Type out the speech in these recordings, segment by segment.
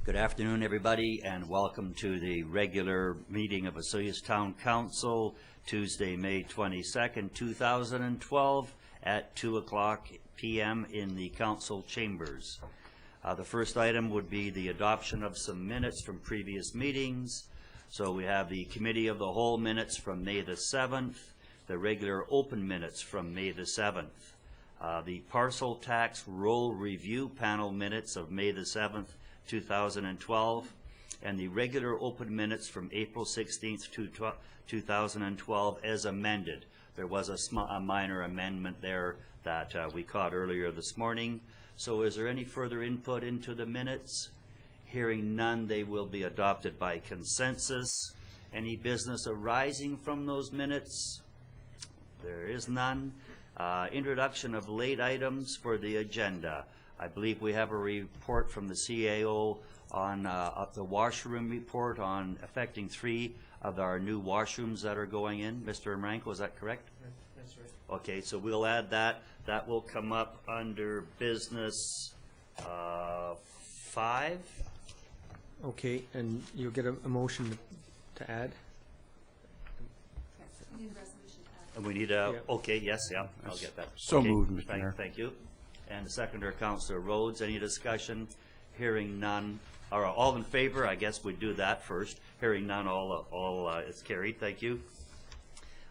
Good afternoon, everybody, and welcome to the regular meeting of Osoyoos Town Council, Tuesday, May 22nd, 2012, at 2:00 p.m. in the council chambers. The first item would be the adoption of some minutes from previous meetings. So we have the Committee of the Whole minutes from May the 7th, the regular open minutes from May the 7th, the Parcel Tax Roll Review Panel minutes of May the 7th, 2012, and the regular open minutes from April 16th, 2012 as amended. There was a minor amendment there that we caught earlier this morning. So is there any further input into the minutes? Hearing none, they will be adopted by consensus. Any business arising from those minutes? There is none. Introduction of late items for the agenda. I believe we have a report from the CAO on the washroom report on affecting 3 of our new washrooms that are going in. Mr. Maranko, is that correct? That's right. Okay, so we'll add that. That will come up under business 5. Okay, and you'll get a motion to add? Yes, we need a resolution to add. And we need a, Yeah. okay, yes, yeah, I'll get that. So okay. moved, Mr. Mayor. Thank you. And the seconder, Councillor Rhodes. Any discussion? Hearing none. Or all in favor? I guess we'd do that first. Hearing none, all is carried. Thank you.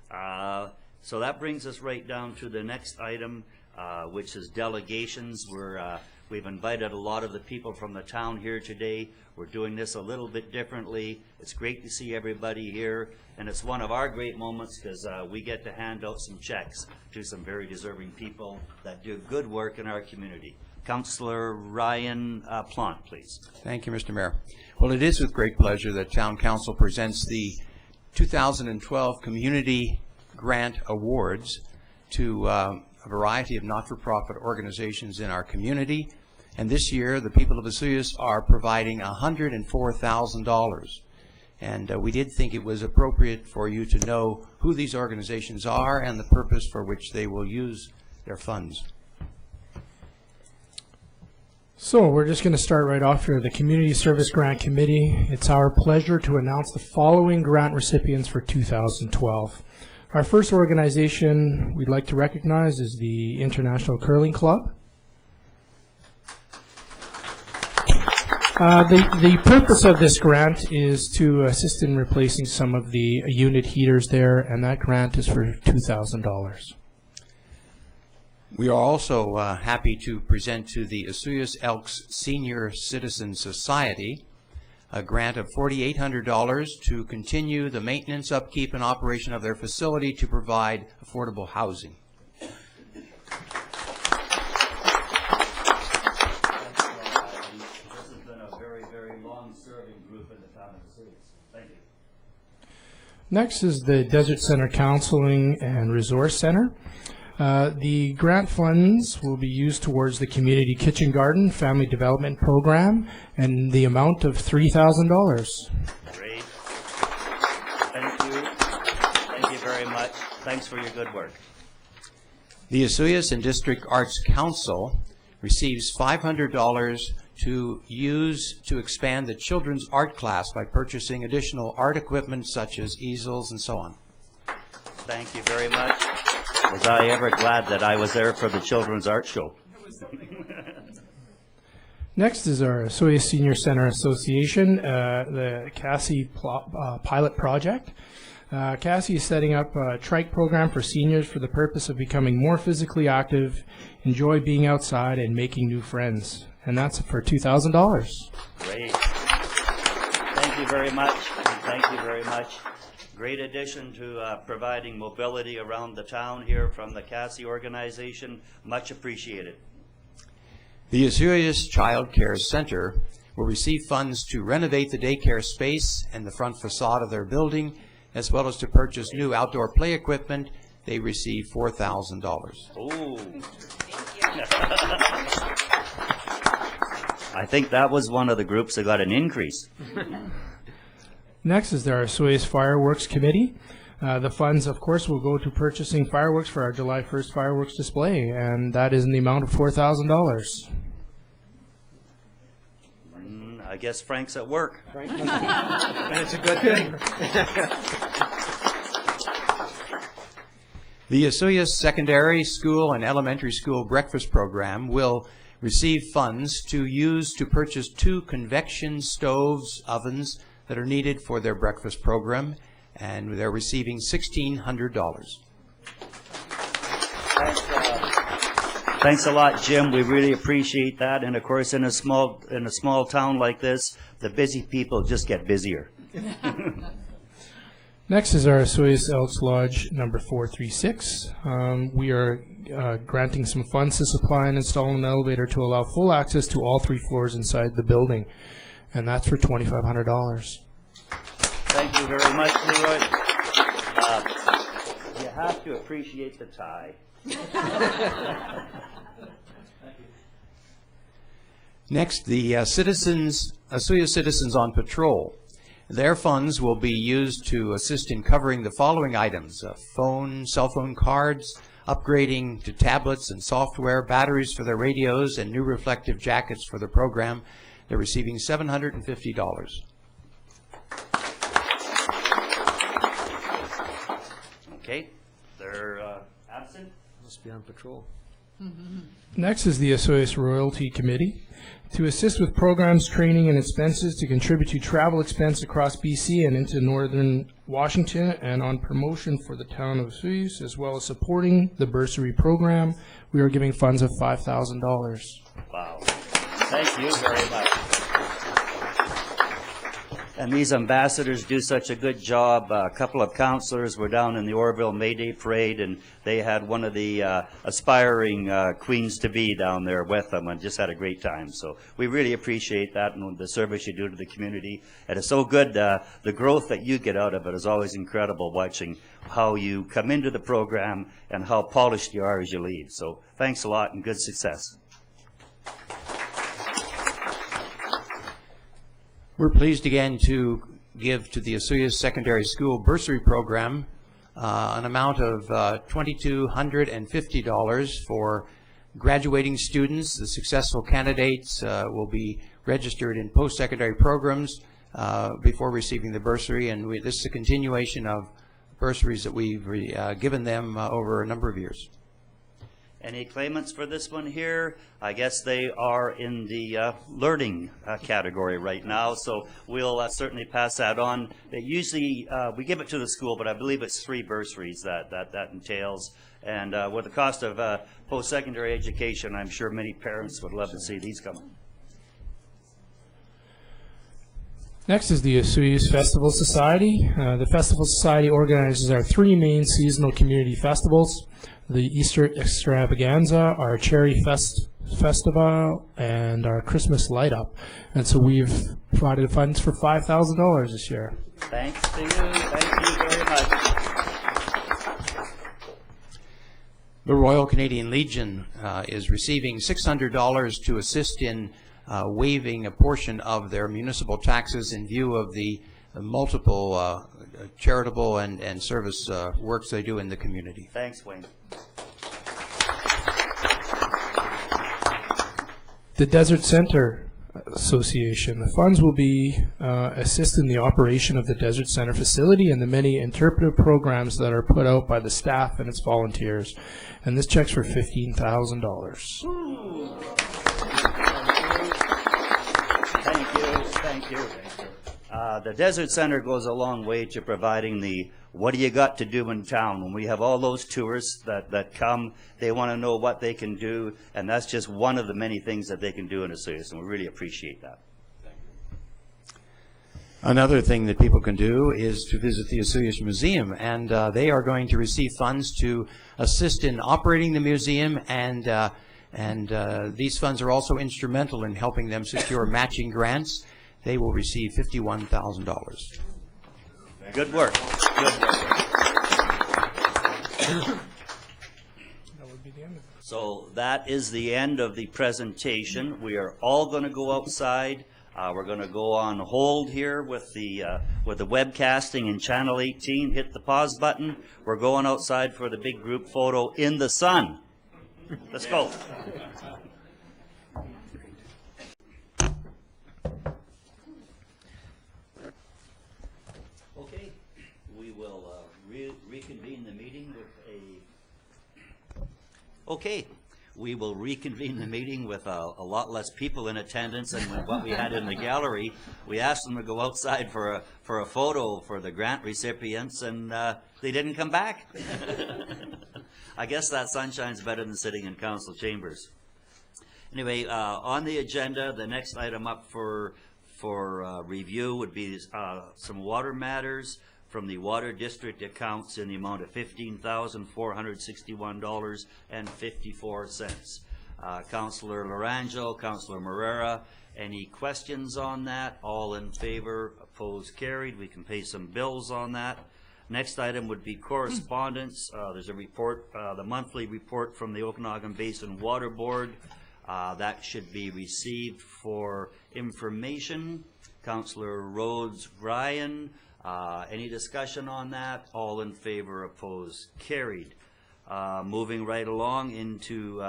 So that brings us right down to the next item, which is delegations. We've invited a lot of the people from the town here today. We're doing this a little bit differently. It's great to see everybody here, and it's one of our great moments because we get to hand out some checks to some very deserving people that do good work in our community. Councillor Ryan Plant, please. Thank you, Mr. Mayor. Well, it is with great pleasure that Town Council presents the 2012 Community Grant Awards to a variety of not-for-profit organizations in our community. And this year, the people of Osoyoos are providing $104,000. And we did think it was appropriate for you to know who these organizations are and the purpose for which they will use their funds. So we're just going to start right off here. The Community Service Grant Committee. It's our pleasure to announce the following grant recipients for 2012. Our first organization we'd like to recognize is the International Curling Club. The purpose of this grant is to assist in replacing some of the unit heaters there, and that grant is for $2,000. We are also happy to present to the Osoyoos Elks Senior Citizen Society a grant of $4,800 to continue the maintenance, upkeep, and operation of their facility to provide affordable housing. This has been a very, very long-serving group in the town of Osoyoos. Thank you. Next is the Desert Center Counseling and Resource Center. The grant funds will be used towards the Community Kitchen Garden Family Development Program and the amount of $3,000. Great. Thank you. Thank you very much. Thanks for your good work. The Osoyoos and District Arts Council receives $500 to use to expand the children's art class by purchasing additional art equipment such as easels and so on. Thank you very much. Was I ever glad that I was there for the Children's Art Show? Next is our Osoyoos Senior Center Association, the Cassie pilot project. Cassie is setting up a trike program for seniors for the purpose of becoming more physically active, enjoy being outside, and making new friends. And that's for $2,000. Great. Thank you very much. Thank you very much. Great addition to providing mobility around the town here from the Cassie organization. Much appreciated. The Osoyoos Child Care Center will receive funds to renovate the daycare space and the front facade of their building, as well as to purchase new outdoor play equipment. They receive $4,000. Ooh. I think that was one of the groups that got an increase. Next is our Osoyoos Fireworks Committee. The funds, of course, will go to purchasing fireworks for our July 1st fireworks display, and that is in the amount of $4,000. I guess Frank's at work. That's a good thing. The Osoyoos Secondary School and Elementary School Breakfast Program will receive funds to use to purchase 2 convection stoves, ovens that are needed for their breakfast program, and they're receiving $1,600. Thanks a lot, Jim. We really appreciate that. And of course, in a small town like this, the busy people just get busier. Next is our Osoyoos Elks Lodge number 436. We are granting some funds to supply and install an elevator to allow full access to all 3 floors inside the building, and that's for $2,500. Thank you very much, Leroy. You have to appreciate the tie. Next, the Osoyoos Citizens on Patrol. Their funds will be used to assist in covering the following items: cell phone cards, upgrading to tablets and software, batteries for their radios, and new reflective jackets for the program. They're receiving $750. Okay, they're absent. Must be on patrol. Next is the Osoyoos Royalty Committee. To assist with programs, training, and expenses, to contribute to travel expense across BC and into northern Washington, and on promotion for the town of Osoyoos, as well as supporting the bursary program, we are giving funds of $5,000. Wow. Thank you very much. And these ambassadors do such a good job. A couple of counselors were down in the Orville May Day Parade, and they had one of the aspiring queens-to-be down there with them and just had a great time. So we really appreciate that and the service you do to the community. And it's so good. The growth that you get out of it is always incredible, watching how you come into the program and how polished you are as you leave. So thanks a lot and good success. We're pleased again to give to the Osoyoos Secondary School Bursary Program an amount of $2,250 for graduating students. The successful candidates will be registered in post-secondary programs before receiving the bursary, and this is a continuation of bursaries that we've given them over a number of years. Any claimants for this one here? I guess they are in the learning category right now, so we'll certainly pass that on. Usually we give it to the school, but I believe it's 3 bursaries that entails. And with the cost of post-secondary education, I'm sure many parents would love to see these come. Next is the Osoyoos Festival Society. The Festival Society organizes our 3 main seasonal community festivals: the Easter Extravaganza, our Cherry Festival, and our Christmas Light Up. And so we've provided funds for $5,000 this year. Thanks to you. Thank you very much. The Royal Canadian Legion is receiving $600 to assist in waiving a portion of their municipal taxes in view of the multiple charitable and service works they do in the community. Thanks, Wayne. The Desert Center Association. The funds will be assist in the operation of the Desert Center facility and the many interpretive programs that are put out by the staff and its volunteers. And this check's for $15,000. Thank you. The Desert Center goes a long way to providing the what do you got to do in town. When we have all those tourists that come, they want to know what they can do, and that's just one of the many things that they can do in Osoyoos, and we really appreciate that. Another thing that people can do is to visit the Osoyoos Museum, and they are going to receive funds to assist in operating the museum, and these funds are also instrumental in helping them secure matching grants. They will receive $51,000. Good work. Good work. That would be the end of it. So that is the end of the presentation. We are all going to go outside. We're going to go on hold here with the webcasting in Channel 18. Hit the pause button. We're going outside for the big group photo in the sun. Let's go. Okay, we will reconvene the meeting with a lot less people in attendance than what we had in the gallery. We asked them to go outside for a photo for the grant recipients, and they didn't come back. I guess that sunshine's better than sitting in council chambers. Anyway, on the agenda, the next item up for review would be some water matters from the Water District accounts in the amount of $15,461.54. Councillor Laranjo, Councillor Morera, any questions on that? All in favor, opposed, carried. We can pay some bills on that. Next item would be correspondence. There's a report, the monthly report from the Okanagan Basin Water Board. That should be received for information. Councillor Rhodes, Ryan, any discussion on that? All in favor, opposed, carried. Moving right along into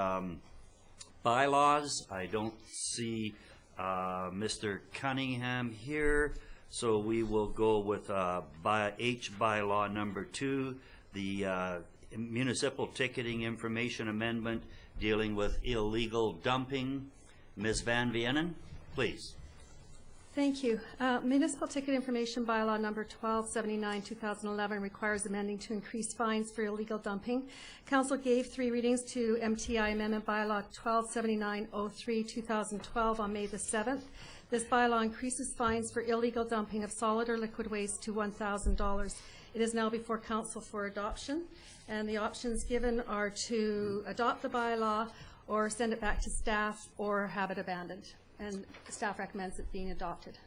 bylaws. I don't see Mr. Cunningham here, so we will go with bylaw number 2, the municipal ticketing information amendment dealing with illegal dumping. Ms. Van Vienen, please. Thank you. Municipal Ticket Information Bylaw number 1279/2011 requires amending to increase fines for illegal dumping. Council gave 3 readings to MTI Amendment Bylaw 1279/03/2012 on May the 7th. This bylaw increases fines for illegal dumping of solid or liquid waste to $1,000. It is now before Council for adoption, and the options given are to adopt the bylaw or send it back to staff or have it abandoned. And staff recommends it being adopted.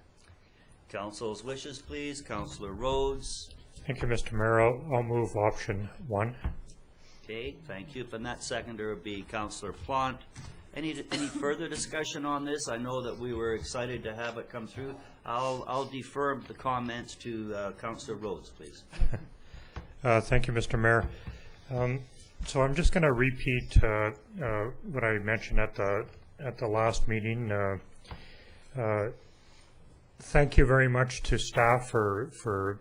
Council's wishes, please. Councillor Rhodes. Thank you, Mr. Mayor. I'll move option 1. Okay, thank you. And that seconder would be Councillor Plant. Any further discussion on this? I know that we were excited to have it come through. I'll defer the comments to Councillor Rhodes, please. Thank you, Mr. Mayor. So I'm just going to repeat what I mentioned at the last meeting. Thank you very much to staff for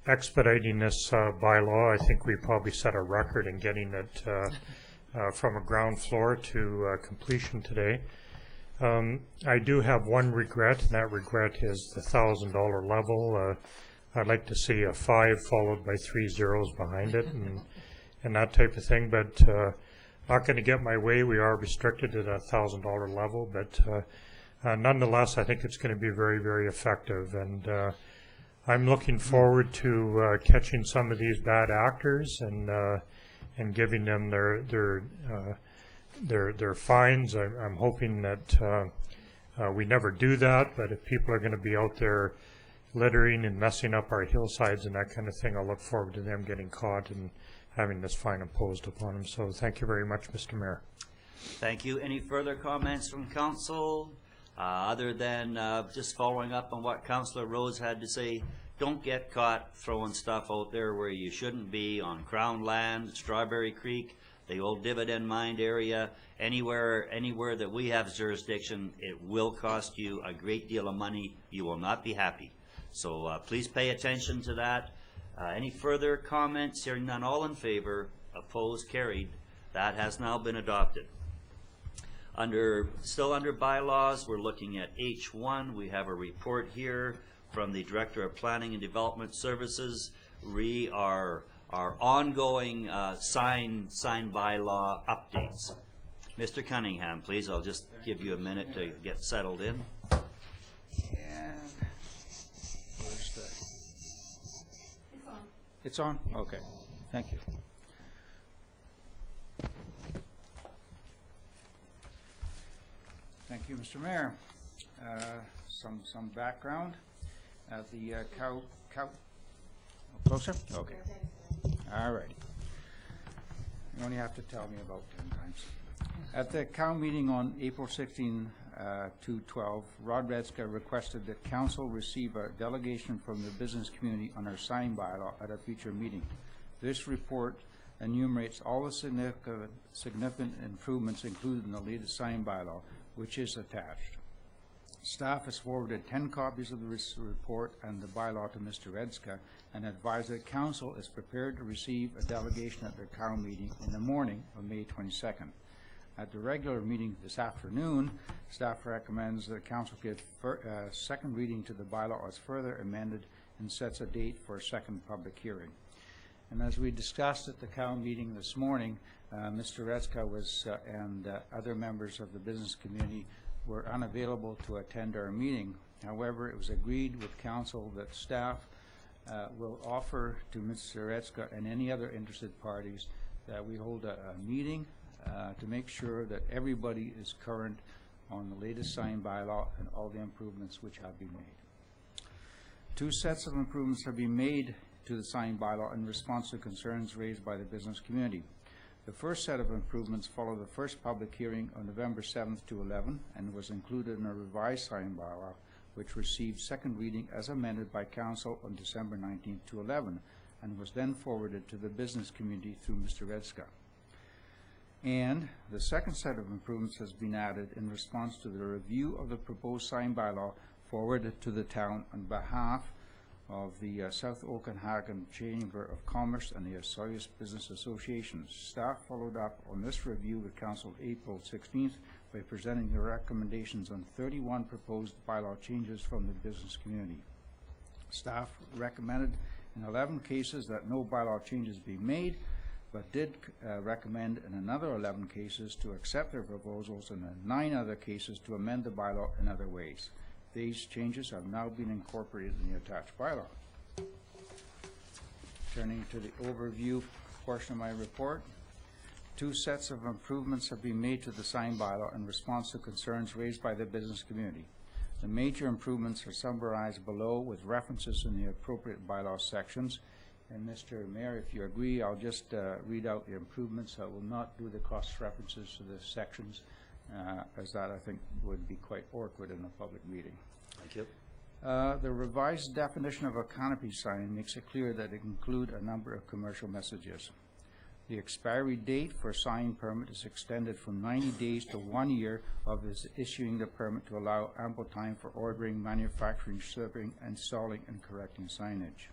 expediting this bylaw. I think we probably set a record in getting it from a ground floor to completion today. I do have one regret, and that regret is the $1,000 level. I'd like to see a 5 followed by 3 zeros behind it and that type of thing, but not going to get my way. We are restricted to that $1,000 level, but nonetheless, I think it's going to be very, very effective. And I'm looking forward to catching some of these bad actors and giving them their fines. I'm hoping that we never do that, but if people are going to be out there littering and messing up our hillsides and that kind of thing, I'll look forward to them getting caught and having this fine imposed upon them. So thank you very much, Mr. Mayor. Thank you. Any further comments from council? Other than just following up on what Councillor Rose had to say, don't get caught throwing stuff out there where you shouldn't be, on Crown land, Strawberry Creek, the old dividend mine area, anywhere that we have jurisdiction. It will cost you a great deal of money. You will not be happy. So please pay attention to that. Any further comments? Hearing none, all in favor, opposed, carried. That has now been adopted. Still under bylaws, we're looking at H1. We have a report here from the Director of Planning and Development Services re our ongoing sign bylaw updates. Mr. Cunningham, please. I'll just give you a minute to get settled in. It's on? Okay. Thank you. Thank you, Mr. Mayor. Some background. The closer? Okay. All right. You only have to tell me about 10 times. At the Cow meeting on April 16, 2012, Rod Redska requested that Council receive a delegation from the business community on our sign bylaw at a future meeting. This report enumerates all the significant improvements included in the latest sign bylaw, which is attached. Staff has forwarded 10 copies of the report and the bylaw to Mr. Redska and advised that Council is prepared to receive a delegation at their town meeting in the morning of May 22nd. At the regular meeting this afternoon, staff recommends that Council give second reading to the bylaw as further amended and sets a date for a second public hearing. And as we discussed at the town meeting this morning, Mr. Redska and other members of the business community were unavailable to attend our meeting. However, it was agreed with Council that staff will offer to Mr. Redska and any other interested parties that we hold a meeting to make sure that everybody is current on the latest sign bylaw and all the improvements which have been made. 2 sets of improvements have been made to the sign bylaw in response to concerns raised by the business community. The first set of improvements followed the first public hearing on November 7th to 11 and was included in a revised sign bylaw, which received second reading as amended by Council on December 19th to 11 and was then forwarded to the business community through Mr. Redska. And the second set of improvements has been added in response to the review of the proposed sign bylaw forwarded to the town on behalf of the South Okanagan Chamber of Commerce and the Osoyoos Business Association. Staff followed up on this review with Council April 16th by presenting the recommendations on 31 proposed bylaw changes from the business community. Staff recommended in 11 cases that no bylaw changes be made, but did recommend in another 11 cases to accept their proposals and in 9 other cases to amend the bylaw in other ways. These changes have now been incorporated in the attached bylaw. Turning to the overview portion of my report, 2 sets of improvements have been made to the sign bylaw in response to concerns raised by the business community. The major improvements are summarized below with references in the appropriate bylaw sections. And Mr. Mayor, if you agree, I'll just read out the improvements. I will not do the cost references to the sections, as that I think would be quite awkward in a public meeting. Thank you. The revised definition of a canopy sign makes it clear that it can include a number of commercial messages. The expiry date for a sign permit is extended from 90 days to 1 year of issuing the permit to allow ample time for ordering, manufacturing, shipping, installing, and correcting signage.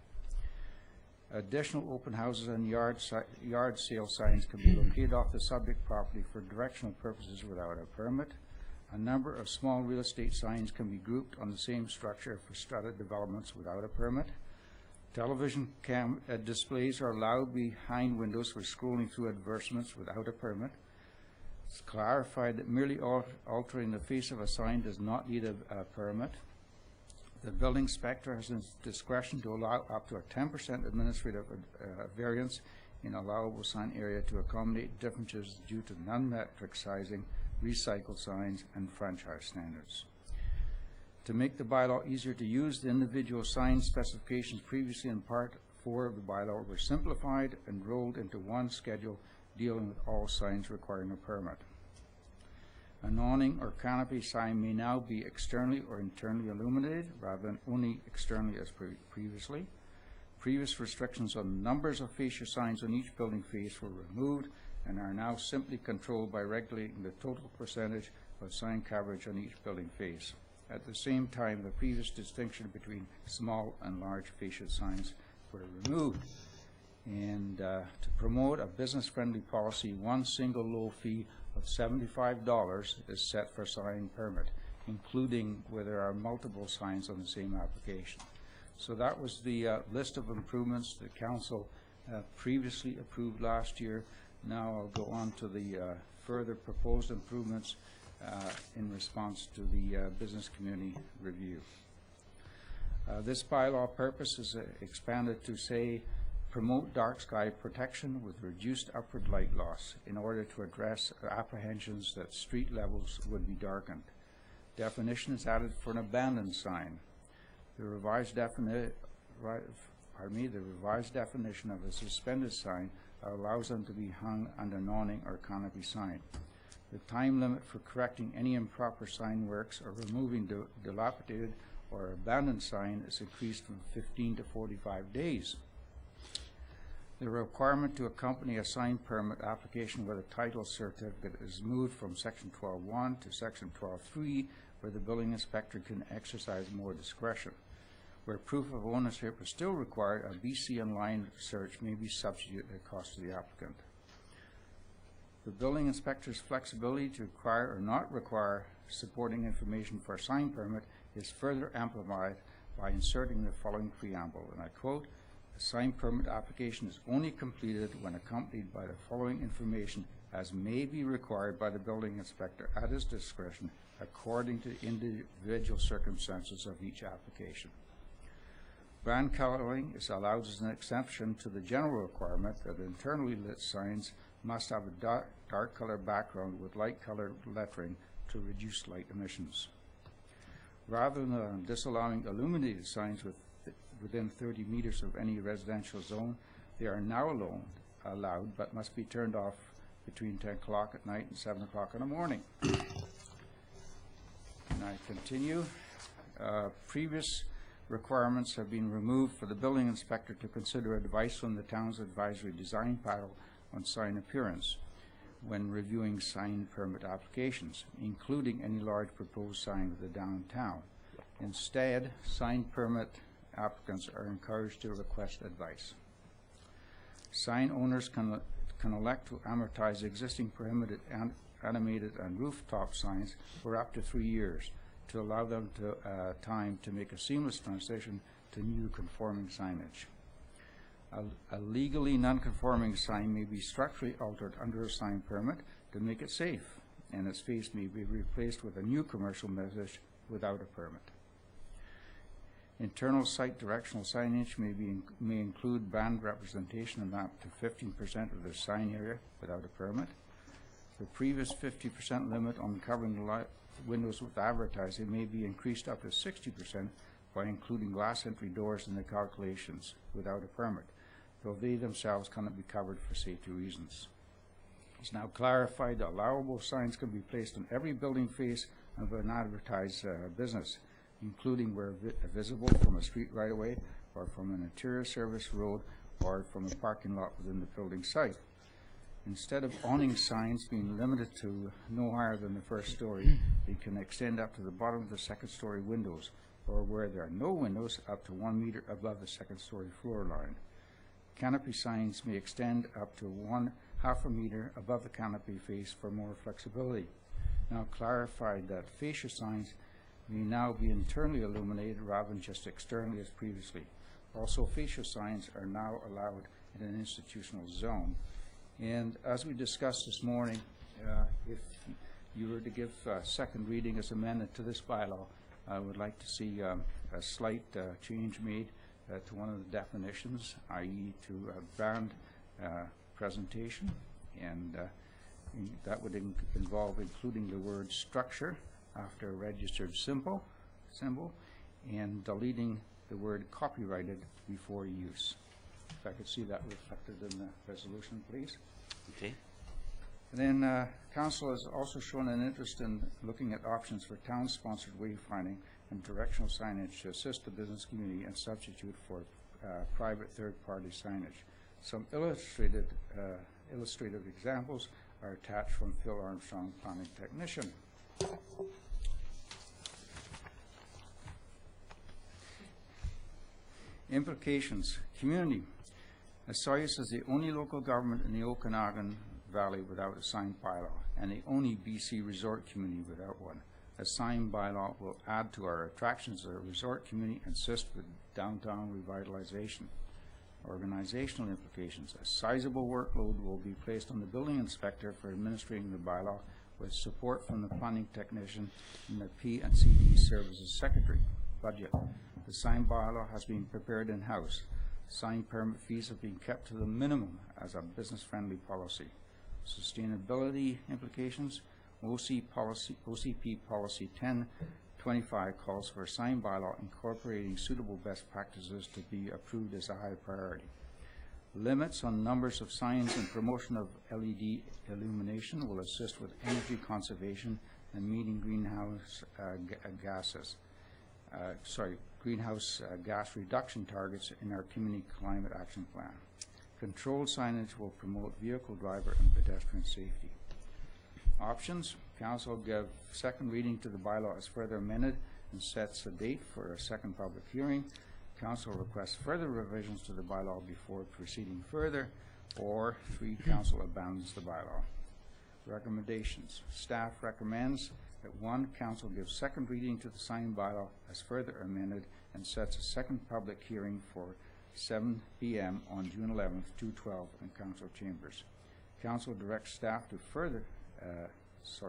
Additional open houses and yard sale signs can be located off the subject property for directional purposes without a permit. A number of small real estate signs can be grouped on the same structure for strata developments without a permit. Television displays are allowed behind windows for scrolling through advertisements without a permit. It's clarified that merely altering the face of a sign does not need a permit. The building inspector has discretion to allow up to a 10% administrative variance in allowable sign area to accommodate differences due to non-metric sizing, recycled signs, and franchise standards. To make the bylaw easier to use, the individual sign specifications previously in Part 4 of the bylaw were simplified and rolled into one schedule dealing with all signs requiring a permit. An awning or canopy sign may now be externally or internally illuminated rather than only externally as previously. Previous restrictions on numbers of fascia signs on each building face were removed and are now simply controlled by regulating the total percentage of sign coverage on each building face. At the same time, the previous distinction between small and large fascia signs were removed. And to promote a business-friendly policy, one single low fee of $75 is set for sign permit, including where there are multiple signs on the same application. So that was the list of improvements the council previously approved last year. Now I'll go on to the further proposed improvements in response to the business community review. This bylaw purpose is expanded to say promote dark sky protection with reduced upward light loss in order to address apprehensions that street levels would be darkened. Definition is added for an abandoned sign. The revised definition of a suspended sign allows them to be hung on an awning or canopy sign. The time limit for correcting any improper sign works or removing dilapidated or abandoned sign is increased from 15 to 45 days. The requirement to accompany a sign permit application with a title certificate is moved from Section 12.1 to Section 12.3, where the building inspector can exercise more discretion. Where proof of ownership is still required, a BC online search may be substituted at cost to the applicant. The building inspector's flexibility to require or not require supporting information for a sign permit is further amplified by inserting the following preamble, and I quote, "A sign permit application is only completed when accompanied by the following information as may be required by the building inspector at his discretion according to the individual circumstances of each application." Brand coloring is allowed as an exception to the general requirement that internally lit signs must have a dark color background with light colored lettering to reduce light emissions. Rather than disallowing illuminated signs within 30 meters of any residential zone, they are now allowed but must be turned off between 10 o'clock at night and 7 o'clock in the morning. And I continue. Previous requirements have been removed for the building inspector to consider advice from the town's advisory design panel on sign appearance when reviewing sign permit applications, including any large proposed sign of the downtown. Instead, sign permit applicants are encouraged to request advice. Sign owners can elect to amortize existing prohibited animated and rooftop signs for up to 3 years to allow them time to make a seamless transition to new conforming signage. A legally non-conforming sign may be structurally altered under a sign permit to make it safe, and its face may be replaced with a new commercial message without a permit. Internal site directional signage may include band representation of up to 15% of the sign area without a permit. The previous 50% limit on covering the windows with advertising may be increased up to 60% by including glass entry doors in the calculations without a permit, though they themselves cannot be covered for safety reasons. It's now clarified that allowable signs can be placed on every building face of an advertised business, including where visible from a street right-of-way or from an interior service road or from a parking lot within the building site. Instead of awning signs being limited to no higher than the first story, they can extend up to the bottom of the second story windows, or where there are no windows, up to 1 meter above the second story floor line. Canopy signs may extend up to 1/2 meter above the canopy face for more flexibility. Now clarified that fascia signs may now be internally illuminated rather than just externally as previously. Also, fascia signs are now allowed in an institutional zone. And as we discussed this morning, if you were to give a second reading as amended to this bylaw, I would like to see a slight change made to one of the definitions, i.e. to band presentation, and that would involve including the word structure after a registered symbol, and deleting the word copyrighted before use. If I could see that reflected in the resolution, please. Okay. And then Council has also shown an interest in looking at options for town-sponsored wayfinding and directional signage to assist the business community and substitute for private third-party signage. Some illustrative examples are attached from Phil Armstrong, planning technician. Implications. Community. Osoyoos is the only local government in the Okanagan Valley without a signed bylaw, and the only BC resort community without one. A signed bylaw will add to our attractions as a resort community and assist with downtown revitalization. Organizational implications. A sizable workload will be placed on the building inspector for administering the bylaw, with support from the planning technician and the P&CD services secretary. Budget. The signed bylaw has been prepared in-house. Signed permit fees have been kept to the minimum as a business-friendly policy. Sustainability implications. OCP policy 1025 calls for a signed bylaw incorporating suitable best practices to be approved as a high priority. Limits on numbers of signs and promotion of LED illumination will assist with energy conservation and meeting greenhouse gas reduction targets in our community climate action plan. Controlled signage will promote vehicle driver and pedestrian safety. Options. Council give second reading to the bylaw as further amended and sets a date for a second public hearing. Council requests further revisions to the bylaw before proceeding further, or 3, council abandons the bylaw. Recommendations. Staff recommends that 1, council gives second reading to the signed bylaw as further amended and sets a second public hearing for 7 p.m. on June 11th, 2012 in council chambers. Council directs staff to further,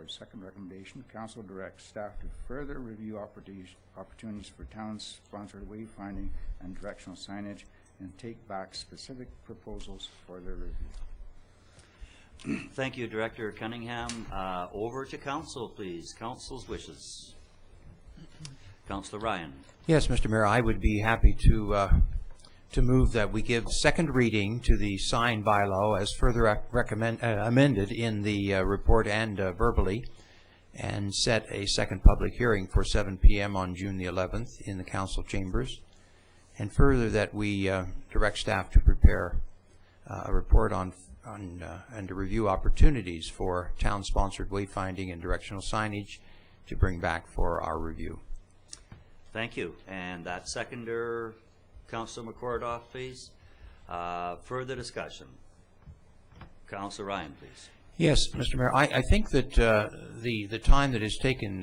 second recommendation, council directs staff to further review opportunities for town-sponsored wayfinding and directional signage and take back specific proposals for their review. Thank you, Director Cunningham. Over to council, please. Council's wishes. Councilor Ryan. Yes, Mr. Mayor, I would be happy to move that we give second reading to the signed bylaw as further amended in the report and verbally, and set a second public hearing for 7 p.m. on June the 11th in the council chambers, and further that we direct staff to prepare a report on and to review opportunities for town-sponsored wayfinding and directional signage to bring back for our review. Thank you. And that seconder, Councilor McCordoff, please. Further discussion. Councilor Ryan, please. Yes, Mr. Mayor, I think that the time that has taken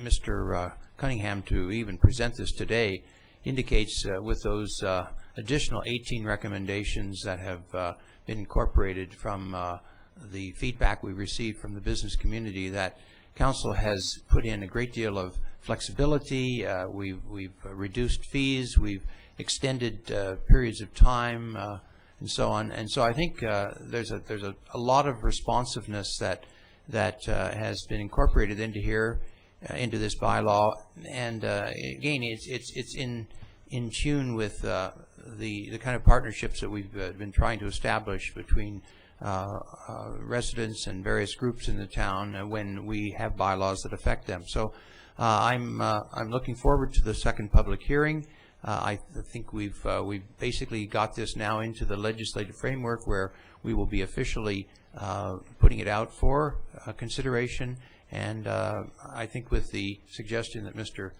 Mr. Cunningham to even present this today indicates with those additional 18 recommendations that have been incorporated from the feedback we received from the business community that Council has put in a great deal of flexibility. We've reduced fees, we've extended periods of time, and so on. And so I think there's a lot of responsiveness that has been incorporated into here, into this bylaw. And again, it's in tune with the kind of partnerships that we've been trying to establish between residents and various groups in the town when we have bylaws that affect them. So I'm looking forward to the second public hearing. I think we've basically got this now into the legislative framework where we will be officially putting it out for consideration. And I think with the suggestion that Mr.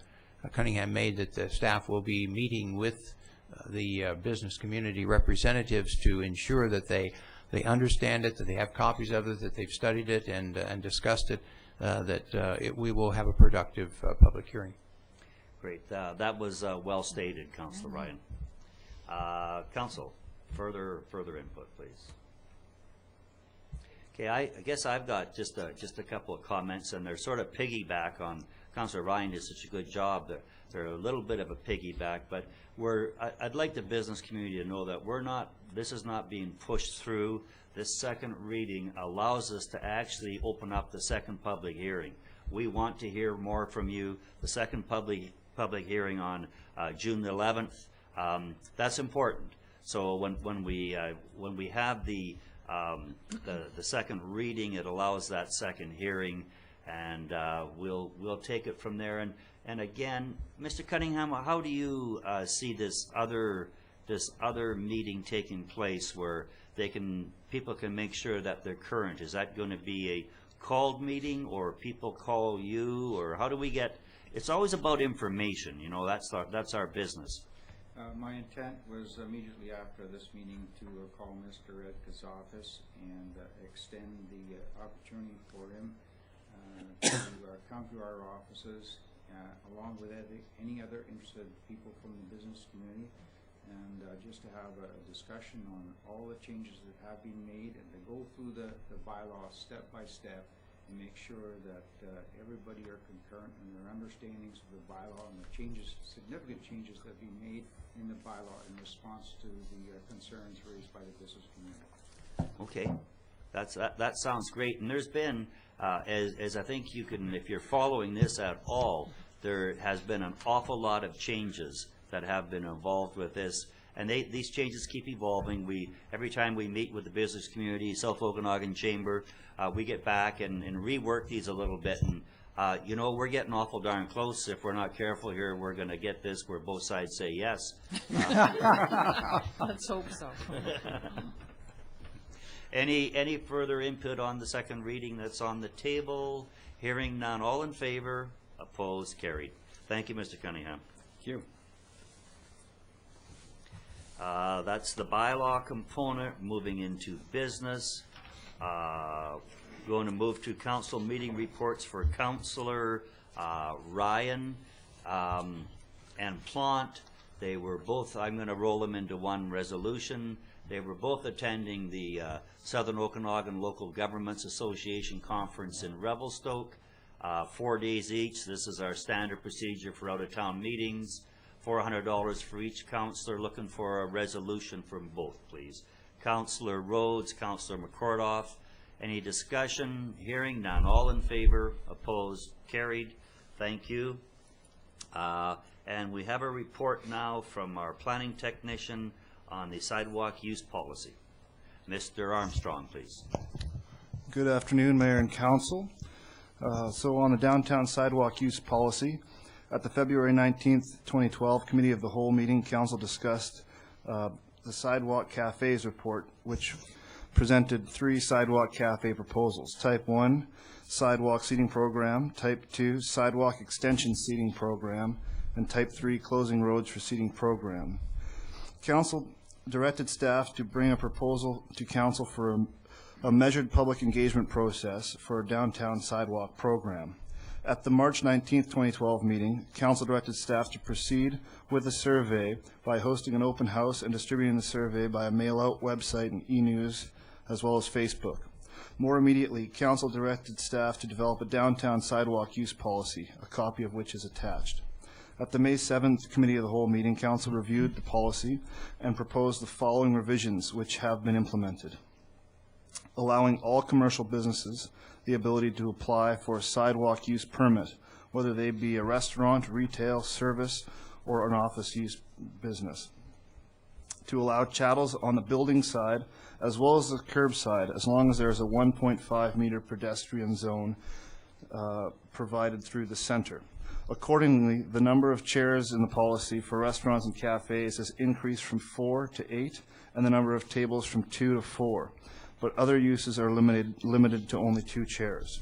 Cunningham made that the staff will be meeting with the business community representatives to ensure that they understand it, that they have copies of it, that they've studied it and discussed it, we will have a productive public hearing. Great. That was well stated, Councilor Ryan. Council, further input, please. Okay, I guess I've got just a couple of comments, and they're sort of piggyback on Councilor Ryan did such a good job. They're a little bit of a piggyback, but I'd like the business community to know that this is not being pushed through. This second reading allows us to actually open up the second public hearing. We want to hear more from you. The second public hearing on June the 11th. That's important. So when we have the second reading, it allows that second hearing, and we'll take it from there. And again, Mr. Cunningham, how do you see this other meeting taking place where people can make sure that they're current? Is that going to be a called meeting, or people call you, or how do we get? It's always about information, you know. That's our business. My intent was immediately after this meeting to call Mr. Edka's office and extend the opportunity for him to come to our offices, along with any other interested people from the business community, and just to have a discussion on all the changes that have been made, and to go through the bylaw step by step and make sure that everybody are concurrent in their understandings of the bylaw and the significant changes that have been made in the bylaw in response to the concerns raised by the business community. Okay, that sounds great. And there's been, as I think you can, if you're following this at all, there has been an awful lot of changes that have been involved with this. And these changes keep evolving. Every time we meet with the business community, South Okanagan Chamber, we get back and rework these a little bit. And you know, we're getting awful darn close. If we're not careful here, we're going to get this where both sides say yes. Let's hope so. Any further input on the second reading that's on the table? Hearing none, all in favor, opposed, carried. Thank you, Mr. Cunningham. Thank you. That's the bylaw component. Moving into business. Going to move to council meeting reports for Councillor Ryan and Plant. They were both, I'm going to roll them into one resolution. They were both attending the Southern Okanagan Local Governments Association Conference in Revelstoke, 4 days each. This is our standard procedure for out-of-town meetings. $400 for each councillor. Looking for a resolution from both, please. Councillor Rhodes, Councillor McCordoff. Any discussion? Hearing none. All in favor? Opposed? Carried. Thank you. And we have a report now from our planning technician on the sidewalk use policy. Mr. Armstrong, please. Good afternoon, Mayor and Council. So on the downtown sidewalk use policy, at the February 19th, 2012 Committee of the Whole meeting, Council discussed the Sidewalk Cafes report, which presented 3 sidewalk cafe proposals. Type 1, sidewalk seating program. Type 2, sidewalk extension seating program. And Type 3, closing roads for seating program. Council directed staff to bring a proposal to Council for a measured public engagement process for a downtown sidewalk program. At the March 19th, 2012 meeting, Council directed staff to proceed with the survey by hosting an open house and distributing the survey by a mail-out website and e-news, as well as Facebook. More immediately, Council directed staff to develop a downtown sidewalk use policy, a copy of which is attached. At the May 7th Committee of the Whole meeting, Council reviewed the policy and proposed the following revisions, which have been implemented. Allowing all commercial businesses the ability to apply for a sidewalk use permit, whether they be a restaurant, retail, service, or an office use business. To allow chattels on the building side as well as the curb side, as long as there is a 1.5 meter pedestrian zone provided through the center. Accordingly, the number of chairs in the policy for restaurants and cafes has increased from 4 to 8, and the number of tables from 2 to 4. But other uses are limited to only 2 chairs.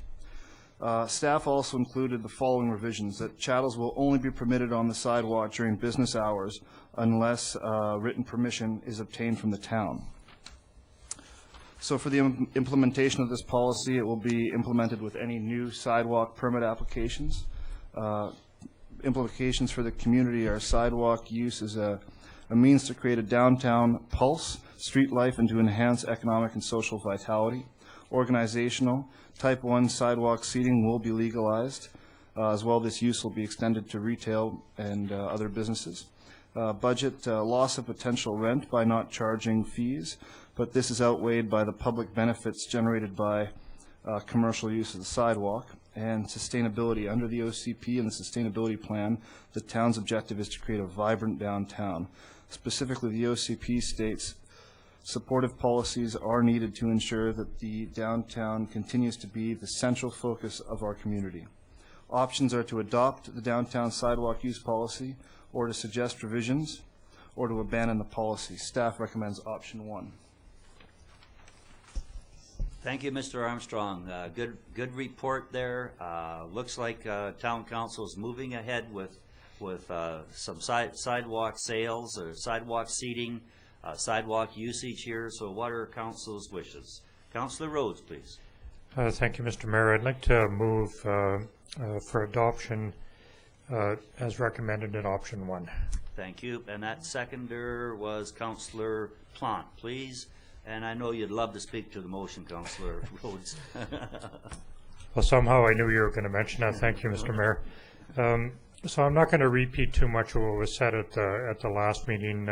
Staff also included the following revisions: that chattels will only be permitted on the sidewalk during business hours unless written permission is obtained from the town. So for the implementation of this policy, it will be implemented with any new sidewalk permit applications. Implications for the community are sidewalk use as a means to create a downtown pulse, street life, and to enhance economic and social vitality. Organizational, Type 1 sidewalk seating will be legalized. As well, this use will be extended to retail and other businesses. Budget, loss of potential rent by not charging fees, but this is outweighed by the public benefits generated by commercial use of the sidewalk. And sustainability. Under the OCP and the sustainability plan, the town's objective is to create a vibrant downtown. Specifically, the OCP states supportive policies are needed to ensure that the downtown continues to be the central focus of our community. Options are to adopt the downtown sidewalk use policy, or to suggest revisions, or to abandon the policy. Staff recommends option 1. Thank you, Mr. Armstrong. Good report there. Looks like Town Council is moving ahead with some sidewalk sales or sidewalk seating, sidewalk usage here. So what are Council's wishes? Councillor Rhodes, please. Thank you, Mr. Mayor. I'd like to move for adoption as recommended in option 1. Thank you. And that seconder was Councillor Plant, please. And I know you'd love to speak to the motion, Councillor Rhodes. Well, somehow I knew you were going to mention that. Thank you, Mr. Mayor. So I'm not going to repeat too much of what was said at the last meeting.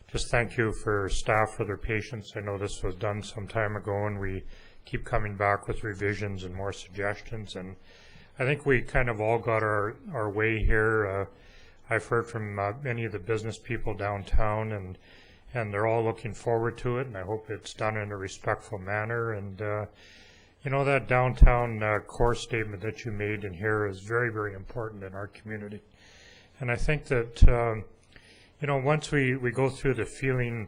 Just thank you for staff for their patience. I know this was done some time ago, and we keep coming back with revisions and more suggestions. And I think we kind of all got our way here. I've heard from many of the business people downtown, and they're all looking forward to it, and I hope it's done in a respectful manner. And you know, that downtown core statement that you made in here is very, very important in our community. And I think that you know, once we go through the feeling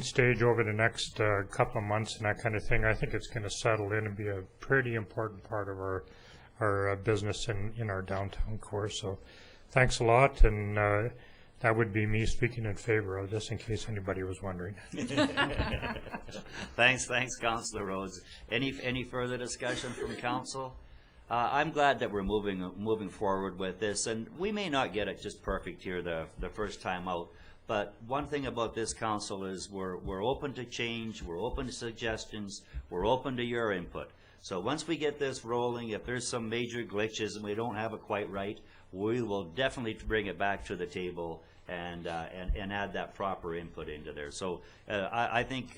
stage over the next couple of months and that kind of thing, I think it's going to settle in and be a pretty important part of our business in our downtown core. So thanks a lot, and that would be me speaking in favor of, just in case anybody was wondering. Thanks, Councillor Rhodes. Any further discussion from council? I'm glad that we're moving forward with this, and we may not get it just perfect here the first time out. But one thing about this council is we're open to change, we're open to suggestions, we're open to your input. So once we get this rolling, if there's some major glitches and we don't have it quite right, we will definitely bring it back to the table and add that proper input into there. So I think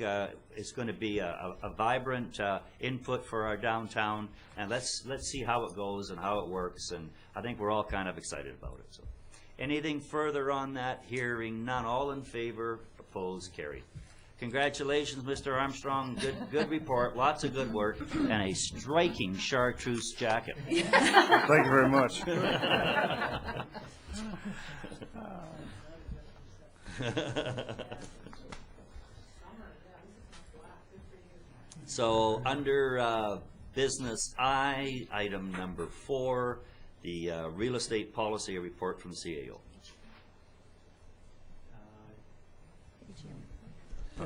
it's going to be a vibrant input for our downtown, and let's see how it goes and how it works, and I think we're all kind of excited about it. So anything further on that? Hearing none. All in favor? Opposed? Carried. Congratulations, Mr. Armstrong. Good report. Lots of good work, and a striking chartreuse jacket. Thank you very much. So under business I, item number 4, the real estate policy report from CAO.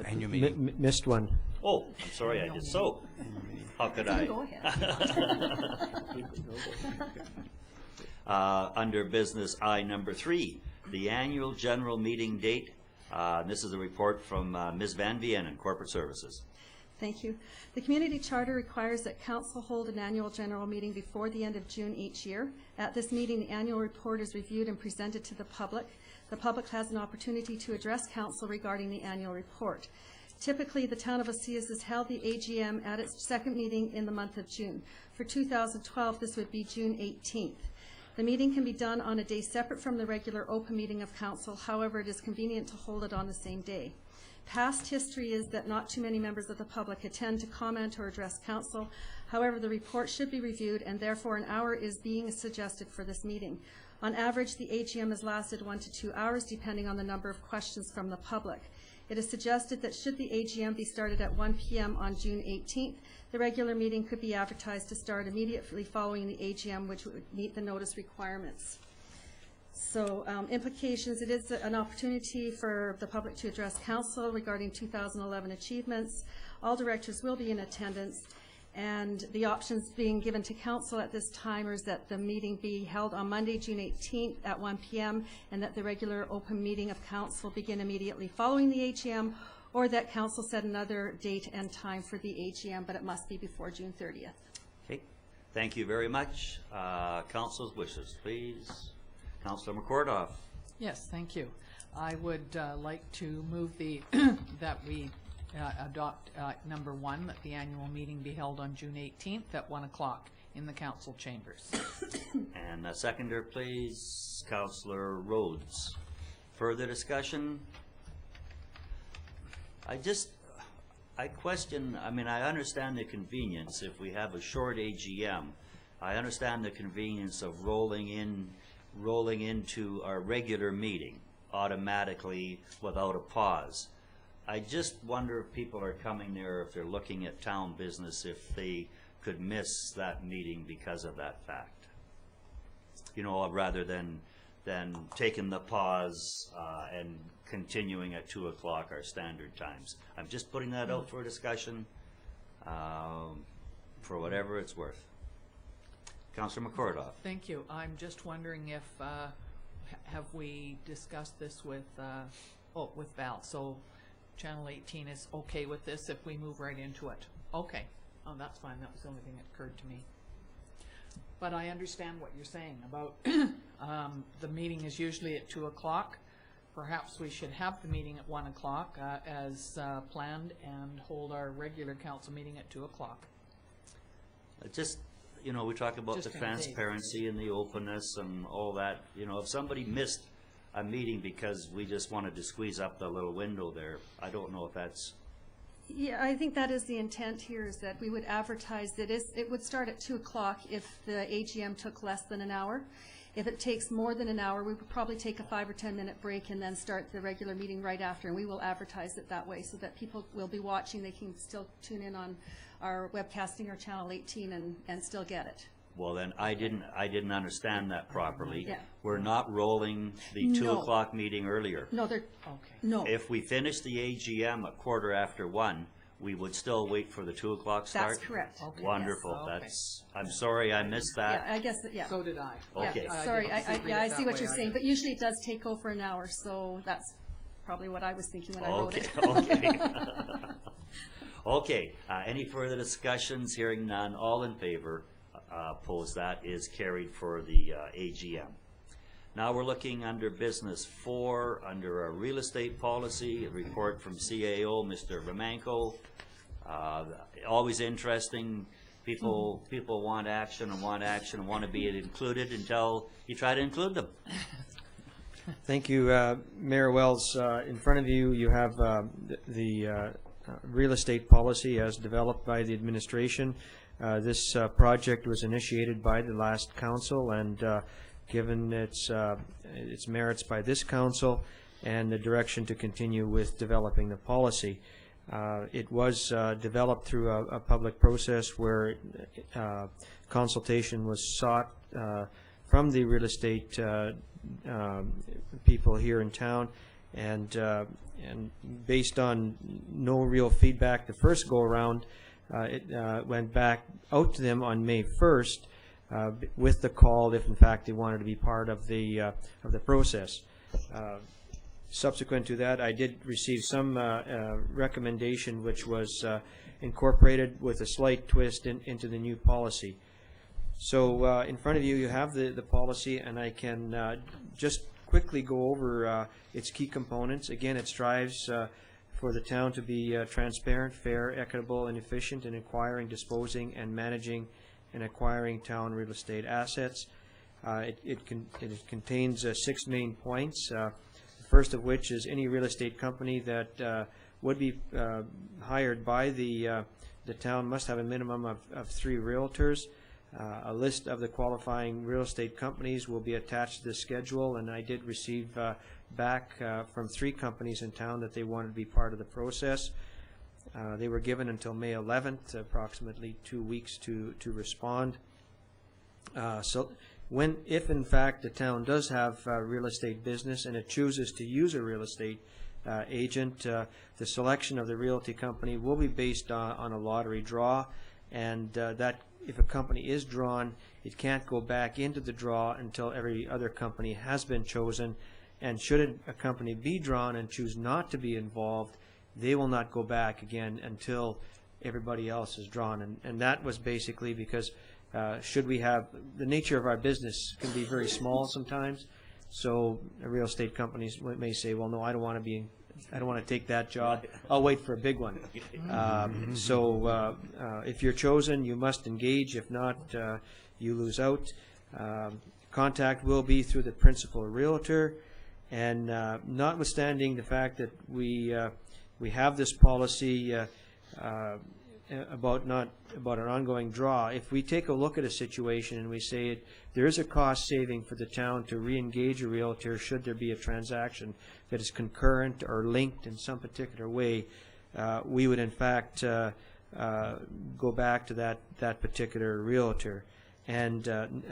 Annual meeting. Missed one. Oh, I'm sorry, I did so. How could I? Go ahead. Under business I, number 3, the annual general meeting date. This is a report from Ms. Van Vienen, Corporate Services. Thank you. The community charter requires that council hold an annual general meeting before the end of June each year. At this meeting, the annual report is reviewed and presented to the public. The public has an opportunity to address council regarding the annual report. Typically, the town of Osias has held the AGM at its second meeting in the month of June. For 2012, this would be June 18th. The meeting can be done on a day separate from the regular open meeting of council. However, it is convenient to hold it on the same day. Past history is that not too many members of the public attend to comment or address council. However, the report should be reviewed, and therefore an hour is being suggested for this meeting. On average, the AGM has lasted 1 to 2 hours, depending on the number of questions from the public. It is suggested that should the AGM be started at 1 p.m. on June 18th, the regular meeting could be advertised to start immediately following the AGM, which would meet the notice requirements. So implications, it is an opportunity for the public to address council regarding 2011 achievements. All directors will be in attendance, and the options being given to council at this time is that the meeting be held on Monday, June 18th at 1 p.m. and that the regular open meeting of council begin immediately following the AGM, or that council set another date and time for the AGM, but it must be before June 30th. Okay, thank you very much. Council's wishes, please. Councilor McCordoff. Yes, thank you. I would like to move that we adopt number 1, that the annual meeting be held on June 18th at 1 o'clock in the council chambers. And a seconder, please. Councilor Rhodes. Further discussion? I question, I mean, I understand the convenience if we have a short AGM. I understand the convenience of rolling into our regular meeting automatically without a pause. I just wonder if people are coming there, if they're looking at town business, if they could miss that meeting because of that fact. You know, rather than taking the pause and continuing at 2 o'clock our standard times. I'm just putting that out for discussion for whatever it's worth. Councilor McCordoff. Thank you. I'm just wondering if, have we discussed this with Val? So Channel 18 is okay with this if we move right into it? Okay. Oh, that's fine. That was the only thing that occurred to me. But I understand what you're saying about the meeting is usually at 2 o'clock. Perhaps we should have the meeting at 1 o'clock as planned and hold our regular council meeting at 2 o'clock. Just, you know, we talk about the transparency and the openness and all that. You know, if somebody missed a meeting because we just wanted to squeeze up the little window there, I don't know if that's... Yeah, I think that is the intent here, is that we would advertise that it would start at 2 o'clock if the AGM took less than an hour. If it takes more than an hour, we would probably take a 5 or 10 minute break and then start the regular meeting right after, and we will advertise it that way so that people will be watching. They can still tune in on our webcasting or Channel 18 and still get it. Well, then, I didn't understand that properly. Yeah. We're not rolling the 2 No. o'clock meeting earlier. No, they're, Okay. no, If we finish the AGM at 1:15, we would still wait for the 2 o'clock start? that's correct. Okay. Wonderful, Yes. Okay. that's, I'm sorry I missed Yeah, that. I guess, yeah. So did I. Okay. Yeah, sorry, didn't read yeah, I it see that what way you're saying, either. but usually it does take over an hour, so that's probably what I was thinking when I wrote Okay, it. okay. Okay, any further discussions? Hearing none, all in favor, opposed, that is carried for the AGM. Now we're looking under business 4, under a real estate policy, a report from CAO, Mr. Romanko. Always interesting. People want action and want to be included until you try to include them. Thank you, Mayor Wells. In front of you, you have the real estate policy as developed by the administration. This project was initiated by the last council, and given its merits by this council and the direction to continue with developing the policy. It was developed through a public process where consultation was sought from the real estate people here in town, and based on no real feedback the first go around, it went back out to them on May 1st with the call if in fact they wanted to be part of the process. Subsequent to that, I did receive some recommendation which was incorporated with a slight twist into the new policy. So in front of you, you have the policy, and I can just quickly go over its key components. Again, it strives for the town to be transparent, fair, equitable, and efficient in acquiring, disposing, and managing and acquiring town real estate assets. It contains 6 main points. The first of which is any real estate company that would be hired by the town must have a minimum of 3 realtors. A list of the qualifying real estate companies will be attached to the schedule, and I did receive back from 3 companies in town that they wanted to be part of the process. They were given until May 11th, approximately 2 weeks to respond. So if in fact the town does have real estate business and it chooses to use a real estate agent, the selection of the realty company will be based on a lottery draw, and that if a company is drawn, it can't go back into the draw until every other company has been chosen. And should a company be drawn and choose not to be involved, they will not go back again until everybody else is drawn. And that was basically because should we have, the nature of our business can be very small sometimes, so real estate companies may say, well, no, I don't want to take that job. I'll wait for a big one. So if you're chosen, you must engage. If not, you lose out. Contact will be through the principal realtor. And notwithstanding the fact that we have this policy about an ongoing draw, if we take a look at a situation and we say there is a cost saving for the town to re-engage a realtor should there be a transaction that is concurrent or linked in some particular way, we would in fact go back to that particular realtor. And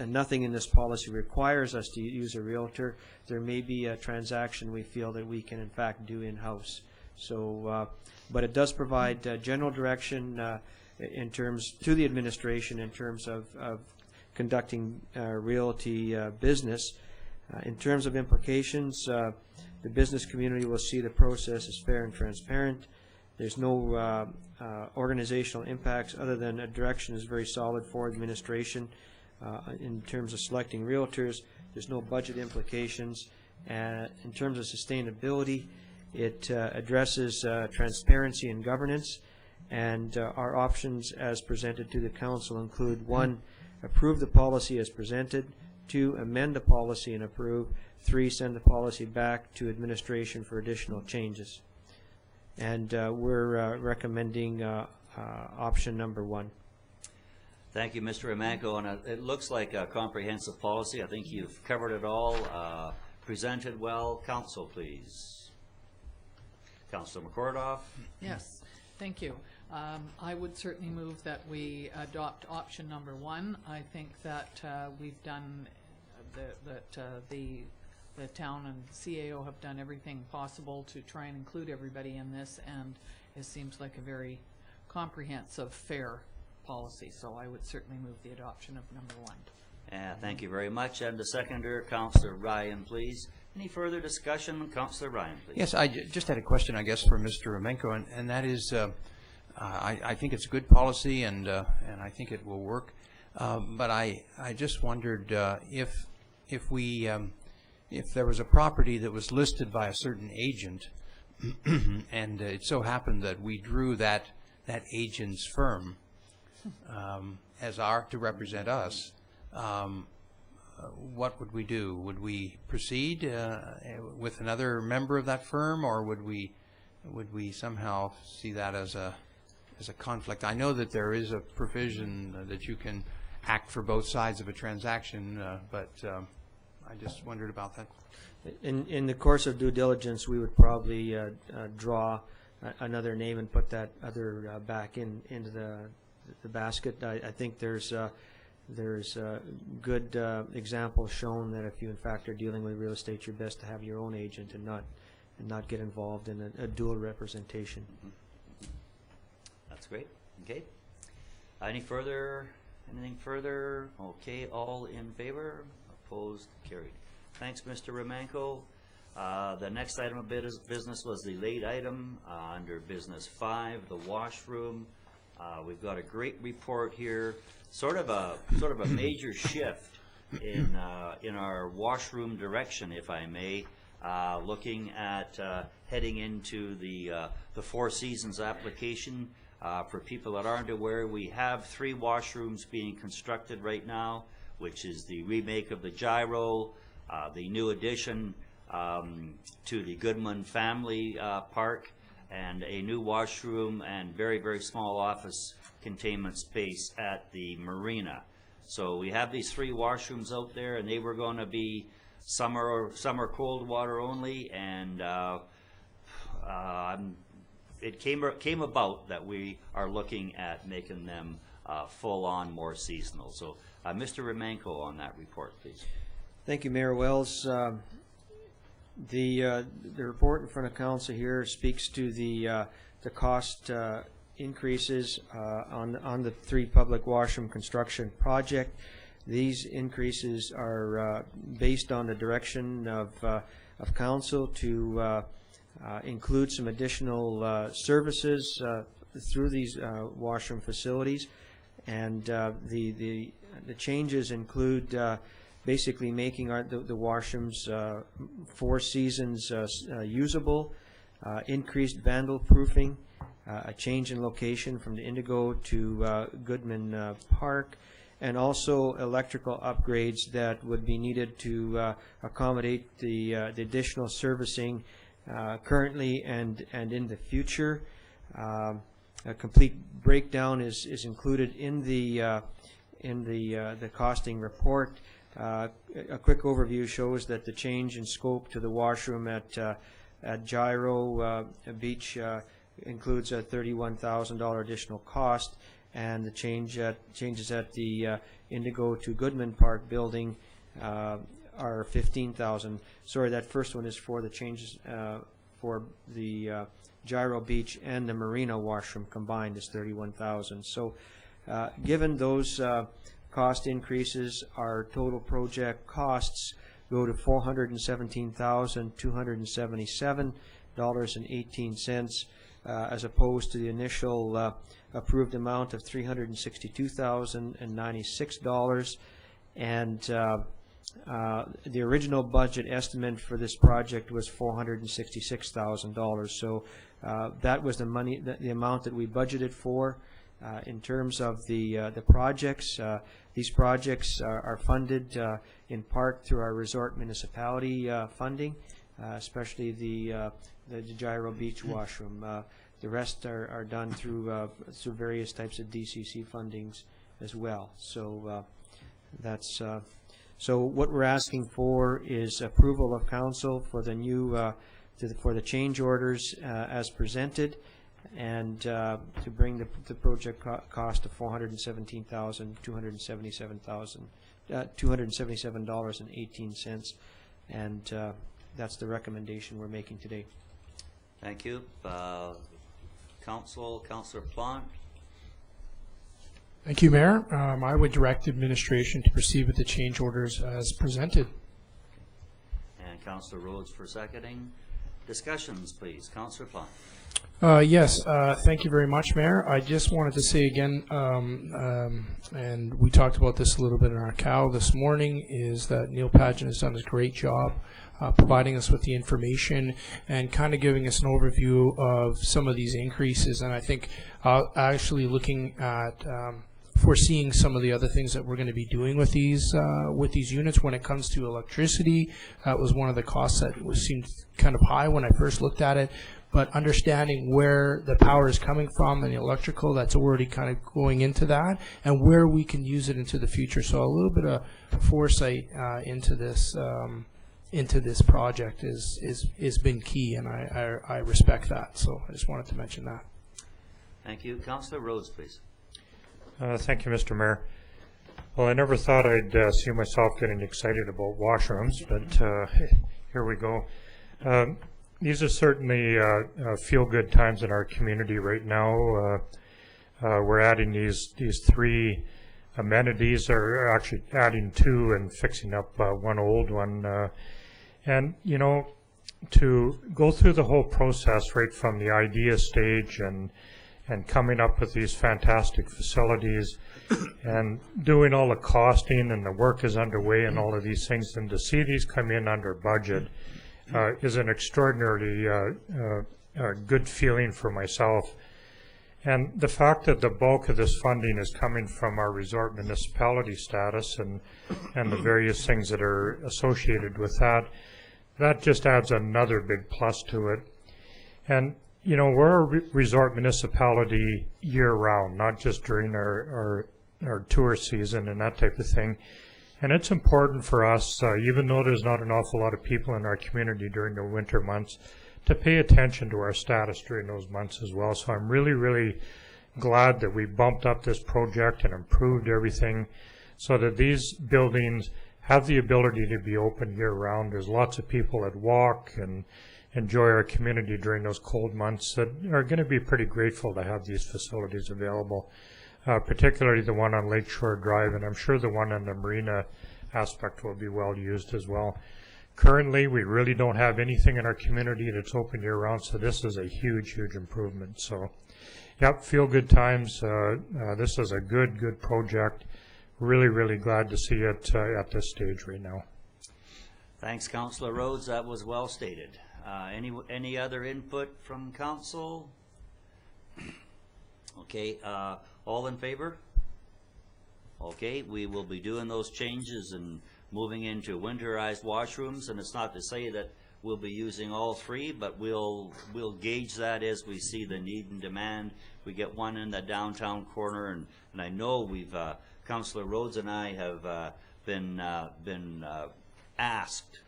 nothing in this policy requires us to use a realtor. There may be a transaction we feel that we can in fact do in-house. So, but it does provide general direction in terms to the administration in terms of conducting realty business. In terms of implications, the business community will see the process as fair and transparent. There's no organizational impacts other than a direction is very solid for administration in terms of selecting realtors. There's no budget implications. In terms of sustainability, it addresses transparency and governance, and our options as presented to the council include 1, approve the policy as presented, 2, amend the policy and approve, 3, send the policy back to administration for additional changes. And we're recommending option number 1. Thank you, Mr. Romanko, and it looks like a comprehensive policy. I think you've covered it all, presented well. Council, please. Councilor McCordoff. Yes, thank you. I would certainly move that we adopt option number 1. I think that we've done, the town and CAO have done everything possible to try and include everybody in this, and it seems like a very comprehensive, fair policy. So I would certainly move the adoption of number 1. Thank you very much. And the seconder, Councillor Ryan, please. Any further discussion? Councillor Ryan, please. Yes, I just had a question, I guess, for Mr. Romenko, and that is, I think it's a good policy, and I think it will work. But I just wondered if there was a property that was listed by a certain agent, and it so happened that we drew that agent's firm as to represent us, what would we do? Would we proceed with another member of that firm, or would we somehow see that as a conflict? I know that there is a provision that you can act for both sides of a transaction, but I just wondered about that. In the course of due diligence, we would probably draw another name and put that other back into the basket. I think there's good examples shown that if you in fact are dealing with real estate, you're best to have your own agent and not get involved in a dual representation. That's great. Okay. Anything further? Okay, all in favor? Opposed? Carried. Thanks, Mr. Romenko. The next item of business was the late item under business 5, the washroom. We've got a great report here, sort of a major shift in our washroom direction, if I may. Looking at heading into the Four Seasons application. For people that aren't aware, we have 3 washrooms being constructed right now, which is the remake of the gyro, the new addition to the Goodman Family Park, and a new washroom and very, very small office containment space at the marina. So we have these 3 washrooms out there, and they were going to be summer cold water only, and it came about that we are looking at making them full-on, more seasonal. So Mr. Romenko on that report, please. Thank you, Mayor Wells. The report in front of council here speaks to the cost increases on the 3 public washroom construction project. These increases are based on the direction of council to include some additional services through these washroom facilities, and the changes include basically making the washrooms Four Seasons usable, increased vandal proofing, a change in location from the Indigo to Goodman Park, and also electrical upgrades that would be needed to accommodate the additional servicing currently and in the future. A complete breakdown is included in the costing report. A quick overview shows that the change in scope to the washroom at Gyro Beach includes a $31,000 additional cost, and the changes at the Indigo to Goodman Park building are $15,000. Sorry, that first one is for the changes for the Gyro Beach and the Marina washroom combined is $31,000. So, given those cost increases, our total project costs go to $417,277.18, as opposed to the initial approved amount of $362,096, and the original budget estimate for this project was $466,000. So that was the amount that we budgeted for. In terms of the projects, these projects are funded in part through our resort municipality funding, especially the Gyro Beach washroom. The rest are done through various types of DCC fundings as well. So that's so what we're asking for is approval of council for the new for the change orders as presented, and to bring the project cost to $277.18, and that's the recommendation we're making today. Thank you. Councillor Plant. Thank you, Mayor. I would direct administration to proceed with the change orders as presented. And Councillor Rhodes for seconding. Discussions, please. Councillor Plant. Yes, thank you very much, Mayor. I just wanted to say again, and we talked about this a little bit in our cow this morning, is that Neil Pageant has done a great job providing us with the information and kind of giving us an overview of some of these increases. And I think actually looking at foreseeing some of the other things that we're going to be doing with these units when it comes to electricity. That was one of the costs that seemed kind of high when I first looked at it. But understanding where the power is coming from and the electrical, that's already kind of going into that, and where we can use it into the future. So a little bit of foresight into this project is been key, and I respect that. So I just wanted to mention that. Thank you. Councillor Rhodes, please. Thank you, Mr. Mayor. Well, I never thought I'd see myself getting excited about washrooms, but here we go. These are certainly feel-good times in our community right now. We're adding these three amenities, or actually adding two and fixing up one old one. And, you know, to go through the whole process right from the idea stage and coming up with these fantastic facilities and doing all the costing, and the work is underway and all of these things, and to see these come in under budget is an extraordinarily good feeling for myself. And the fact that the bulk of this funding is coming from our resort municipality status and the various things that are associated with that, that just adds another big plus to it. And you know, we're a resort municipality year-round, not just during our tour season and that type of thing. And it's important for us, even though there's not an awful lot of people in our community during the winter months, to pay attention to our status during those months as well. So I'm really, really glad that we bumped up this project and improved everything so that these buildings have the ability to be open year-round. There's lots of people that walk and enjoy our community during those cold months that are going to be pretty grateful to have these facilities available, particularly the one on Lakeshore Drive, and I'm sure the one on the marina aspect will be well used as well. Currently, we really don't have anything in our community that's open year-round, so this is a huge, huge improvement. So, yep, feel good times. This is a good project. Really, really glad to see it at this stage right now. Thanks, Councillor Rhodes. That was well stated. Any other input from council? Okay, all in favor? Okay, we will be doing those changes and moving into winterized washrooms, and it's not to say that we'll be using all three, but we'll gauge that as we see the need and demand. We get one in the downtown corner, and I know we've Councillor Rhodes and I have been asked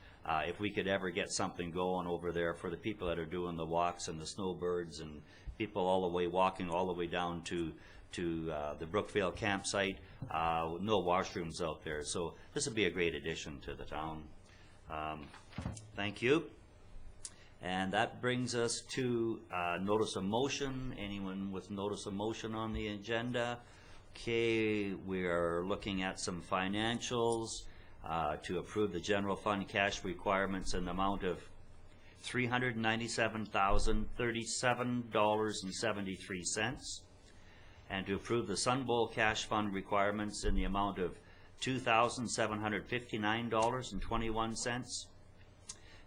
if we could ever get something going over there for the people that are doing the walks and the snowbirds and people all the way walking all the way down to the Brookvale campsite. No washrooms out there, so this would be a great addition to the town. Thank you. And that brings us to notice of motion. Anyone with notice of motion on the agenda? Okay, we are looking at some financials. To approve the general fund cash requirements in the amount of $397,037.73, and to approve the Sun Bowl cash fund requirements in the amount of $2,759.21,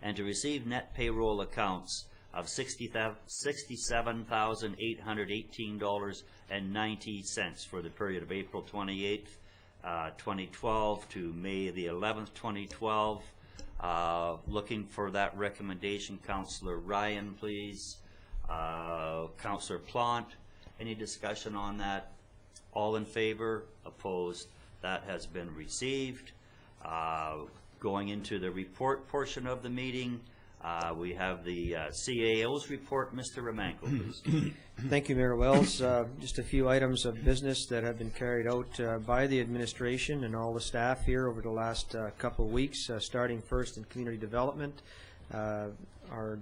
and to receive net payroll accounts of $67,818.90 for the period of April 28th, 2012 to May the 11th, 2012. Looking for that recommendation. Councillor Ryan, please. Councillor Plant, any discussion on that? All in favor? Opposed? That has been received. Going into the report portion of the meeting, We have the CAO's report. Mr. Romanko, please. Thank you, Mayor Wells. Just a few items of business that have been carried out by the administration and all the staff here over the last couple of weeks, starting first in community development. Our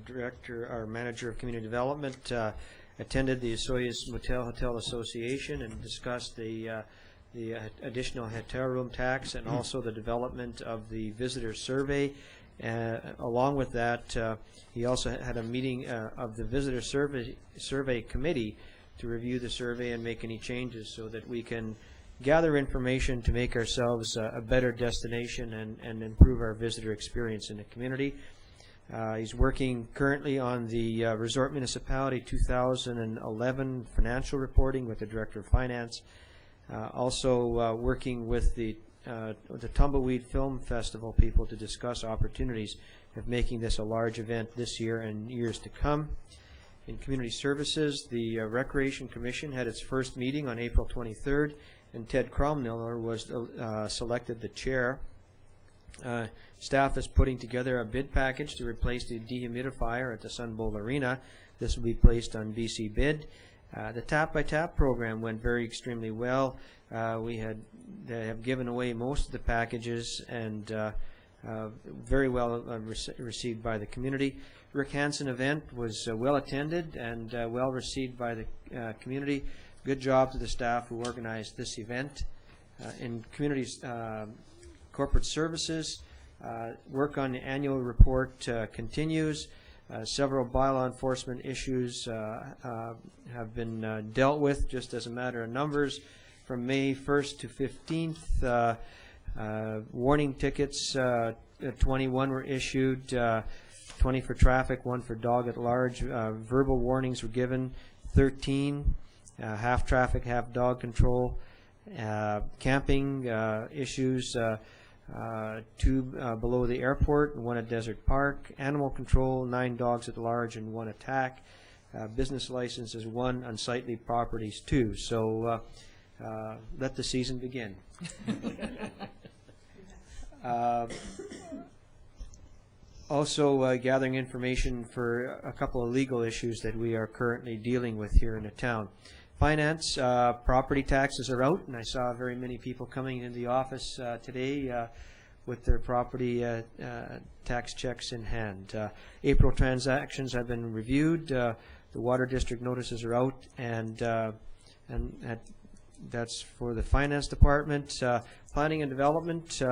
manager of community development attended the Osoyoos Motel Hotel Association and discussed the additional hotel room tax and also the development of the visitor survey. Along with that, he also had a meeting of the visitor survey committee to review the survey and make any changes so that we can gather information to make ourselves a better destination and improve our visitor experience in the community. He's working currently on the Resort Municipality 2011 financial reporting with the Director of Finance. Also working with the Tumbleweed Film Festival people to discuss opportunities of making this a large event this year and years to come. In community services, the Recreation Commission had its first meeting on April 23rd, and Ted Cromniller was selected the chair. Staff is putting together a bid package to replace the dehumidifier at the Sun Bowl Arena. This will be placed on BC bid. The Tap by Tap program went extremely well. They have given away most of the packages and very well received by the community. Rick Hansen event was well attended and well received by the community. Good job to the staff who organized this event. In communities, corporate services, work on the annual report continues. Several bylaw enforcement issues have been dealt with just as a matter of numbers. From May 1st to 15th, warning tickets, 21 were issued, 20 for traffic, 1 for dog at large. Verbal warnings were given, 13, half traffic, half dog control. Camping issues, 2 below the airport and 1 at Desert Park. Animal control, 9 dogs at large and 1 attack. Business licenses, 1. Unsightly properties, 2. So let the season begin. Also gathering information for a couple of legal issues that we are currently dealing with here in the town. Finance, property taxes are out, and I saw very many people coming into the office today with their property tax checks in hand. April transactions have been reviewed. The water district notices are out, and that's for the finance department. Planning and development,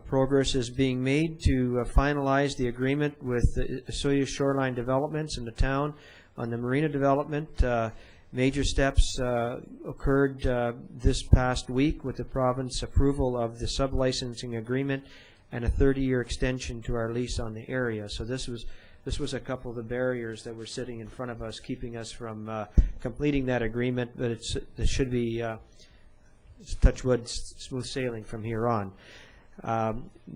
progress is being made to finalize the agreement with the Osoyoos Shoreline Developments in the town on the marina development. Major steps occurred this past week with the province approval of the sub-licensing agreement and a 30-year extension to our lease on the area. So this was a couple of the barriers that were sitting in front of us, keeping us from completing that agreement, but it should be, touch wood, smooth sailing from here on.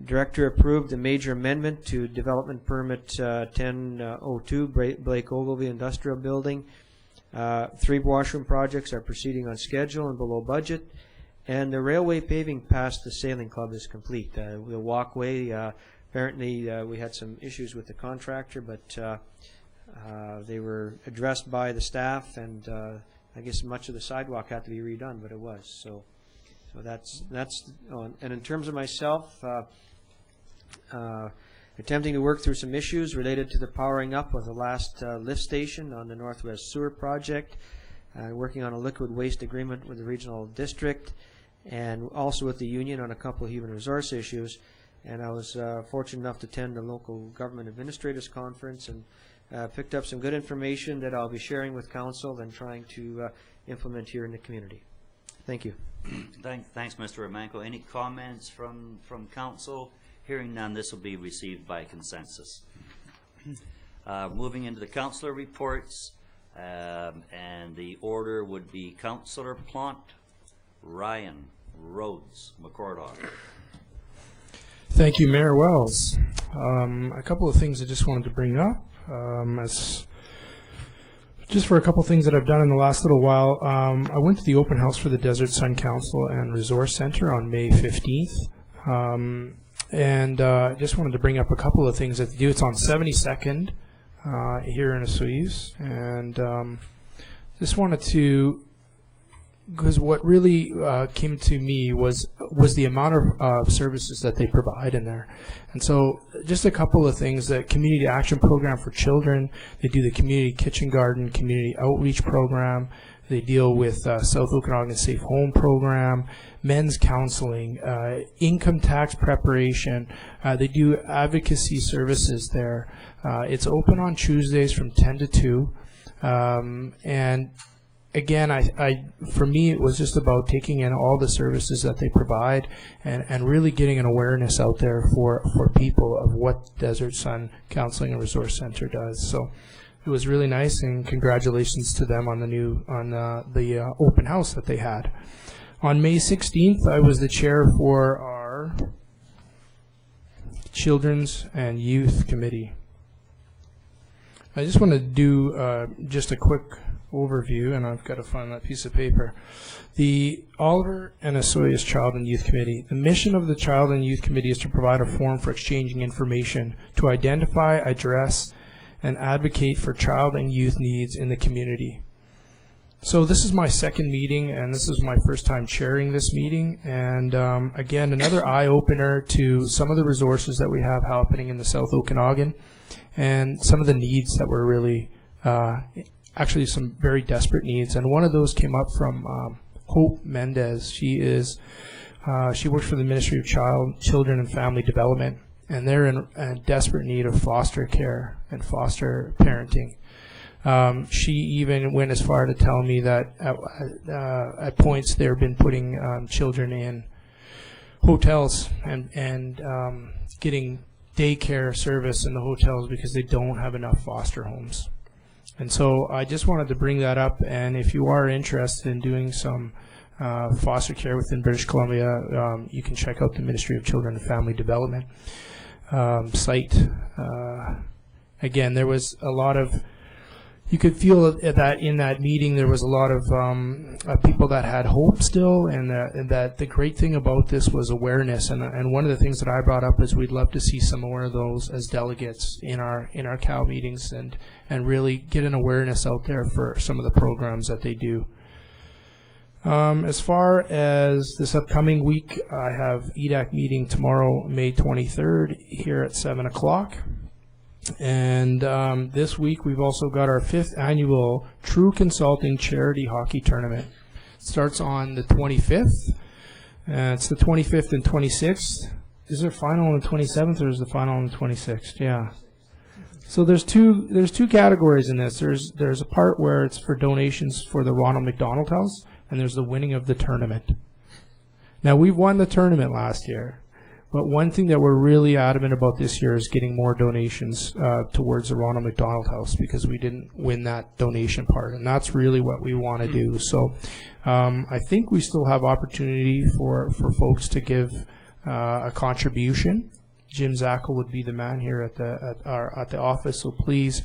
Director approved a major amendment to Development Permit 1002, Blake Ogilvie Industrial Building. 3 washroom projects are proceeding on schedule and below budget, and the railway paving past the sailing club is complete. The walkway, apparently we had some issues with the contractor, but they were addressed by the staff, and I guess much of the sidewalk had to be redone, but it was. So that's on. And in terms of myself, attempting to work through some issues related to the powering up of the last lift station on the Northwest Sewer Project, working on a liquid waste agreement with the regional district, and also with the union on a couple of human resource issues. And I was fortunate enough to attend the local government administrators conference and picked up some good information that I'll be sharing with council and trying to implement here in the community. Thank you. Thanks, Mr. Romanko. Any comments from council? Hearing none, this will be received by consensus. Moving into the councillor reports, and the order would be Councillor Plant, Ryan, Rhodes, McCordock. Thank you, Mayor Wells. A couple of things I just wanted to bring up. Just for a couple of things that I've done in the last little while, I went to the open house for the Desert Sun Council and Resource Center on May 15th. And just wanted to bring up a couple of things that they do. It's on 72nd here in Osoyoos, and just wanted to, because what really came to me was the amount of services that they provide in there. And so just a couple of things: the community action program for children, they do the community kitchen garden, community outreach program, they deal with South Okanagan Safe Home program, men's counseling, income tax preparation. They do advocacy services there. It's open on Tuesdays from 10 to 2. And again, for me, it was just about taking in all the services that they provide and really getting an awareness out there for people of what Desert Sun Counseling and Resource Center does. So it was really nice, and congratulations to them on the open house that they had. On May 16th, I was the chair for our Children's and Youth Committee. I just want to do just a quick overview, and I've got to find that piece of paper. The Oliver and Osoyoos Child and Youth Committee. The mission of the Child and Youth Committee is to provide a forum for exchanging information, to identify, address, and advocate for child and youth needs in the community. So this is my second meeting, and this is my first time chairing this meeting, and again, another eye-opener to some of the resources that we have happening in the South Okanagan and some of the needs that were really actually some very desperate needs. And one of those came up from Hope Mendez. She works for the Ministry of Children and Family Development, and they're in desperate need of foster care and foster parenting. She even went as far to tell me that at points they've been putting children in hotels and getting daycare service in the hotels because they don't have enough foster homes. And so I just wanted to bring that up, and if you are interested in doing some foster care within British Columbia, you can check out the Ministry of Children and Family Development site. Again, there was a lot of, you could feel that in that meeting there was a lot of people that had hope still, and that the great thing about this was awareness. And one of the things that I brought up is we'd love to see some more of those as delegates in our COW meetings, and really get an awareness out there for some of the programs that they do. As far as this upcoming week, I have EDAC meeting tomorrow, May 23rd, here at 7 o'clock. And this week we've also got our 5th annual True Consulting Charity Hockey Tournament. It starts on the 25th. It's the 25th and 26th. Is there a final on the 27th, or is the final on the 26th? Yeah. So there's two categories in this. There's a part where it's for donations for the Ronald McDonald House, and there's the winning of the tournament. Now, we won the tournament last year, but one thing that we're really adamant about this year is getting more donations towards the Ronald McDonald House, because we didn't win that donation part, and that's really what we want to do. So I think we still have opportunity for folks to give a contribution. Jim Zackel would be the man here at the office, so please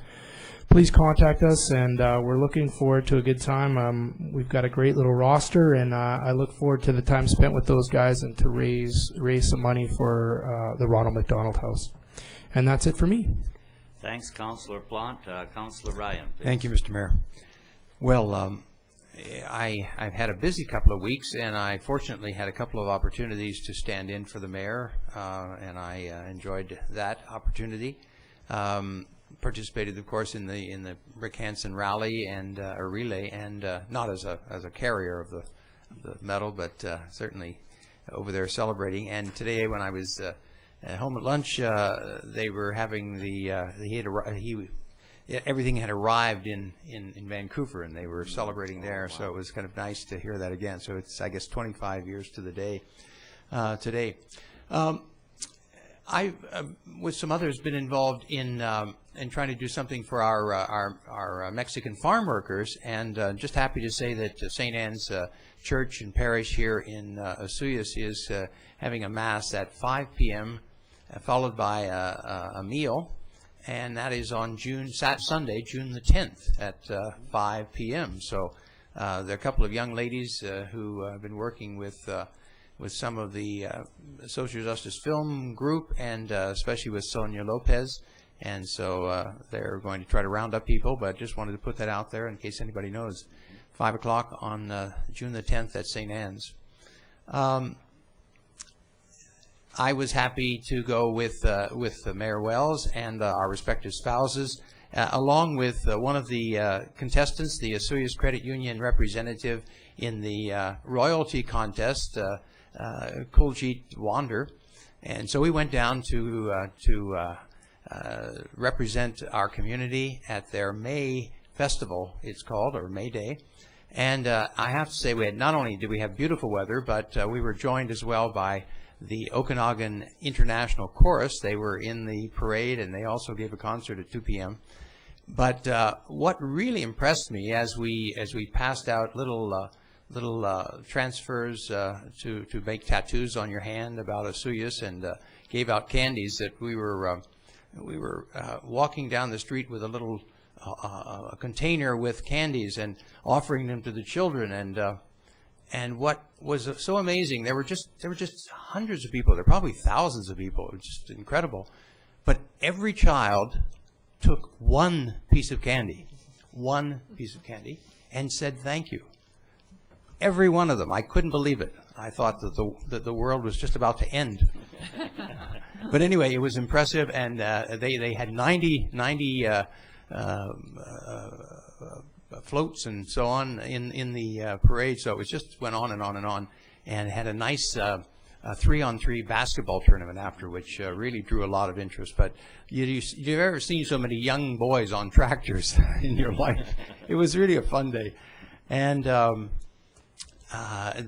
contact us, and we're looking forward to a good time. We've got a great little roster, and I look forward to the time spent with those guys and to raise some money for the Ronald McDonald House. And that's it for me. Thanks, Councillor Plant. Councillor Ryan, please. Thank you, Mr. Mayor. Well, I've had a busy couple of weeks, and I fortunately had a couple of opportunities to stand in for the mayor, and I enjoyed that opportunity. Participated, of course, in the Rick Hansen rally and a relay, and not as a carrier of the medal, but certainly over there celebrating. And today, when I was at home at lunch, they were having everything had arrived in Vancouver, and they were celebrating there. So it was kind of nice to hear that again. So it's, I guess, 25 years to the day today. I, with some others, been involved in trying to do something for our Mexican farm workers, and just happy to say that St. Anne's Church and Parish here in Osoyoos is having a Mass at 5 p.m., followed by a meal, and that is on Sunday, June the 10th at 5 p.m. So there are a couple of young ladies who have been working with some of the Social Justice Film Group, and especially with Sonia Lopez. And so they're going to try to round up people, but just wanted to put that out there in case anybody knows. 5 o'clock on June the 10th at St. Anne's. I was happy to go with Mayor Wells and our respective spouses, along with one of the contestants, the Osoyoos Credit Union representative in the royalty contest, Kuljit Wander. And so we went down to represent our community at their May Festival, it's called, or May Day. And I have to say, not only did we have beautiful weather, but we were joined as well by the Okanagan International Chorus. They were in the parade, and they also gave a concert at 2 p.m. But what really impressed me as we passed out little transfers to make tattoos on your hand about Osoyoos, and gave out candies, that we were walking down the street with a little a container with candies and offering them to the children, and what was so amazing, there were just hundreds of people, there were probably thousands of people, it was just incredible, but every child took one piece of candy, and said thank you. Every one of them. I couldn't believe it. I thought that the world was just about to end. But anyway, it was impressive, and they had 90 floats and so on in the parade, so it just went on and on and on, and had a nice 3-on-3 basketball tournament after, which really drew a lot of interest. But you've ever seen so many young boys on tractors in your life? It was really a fun day. And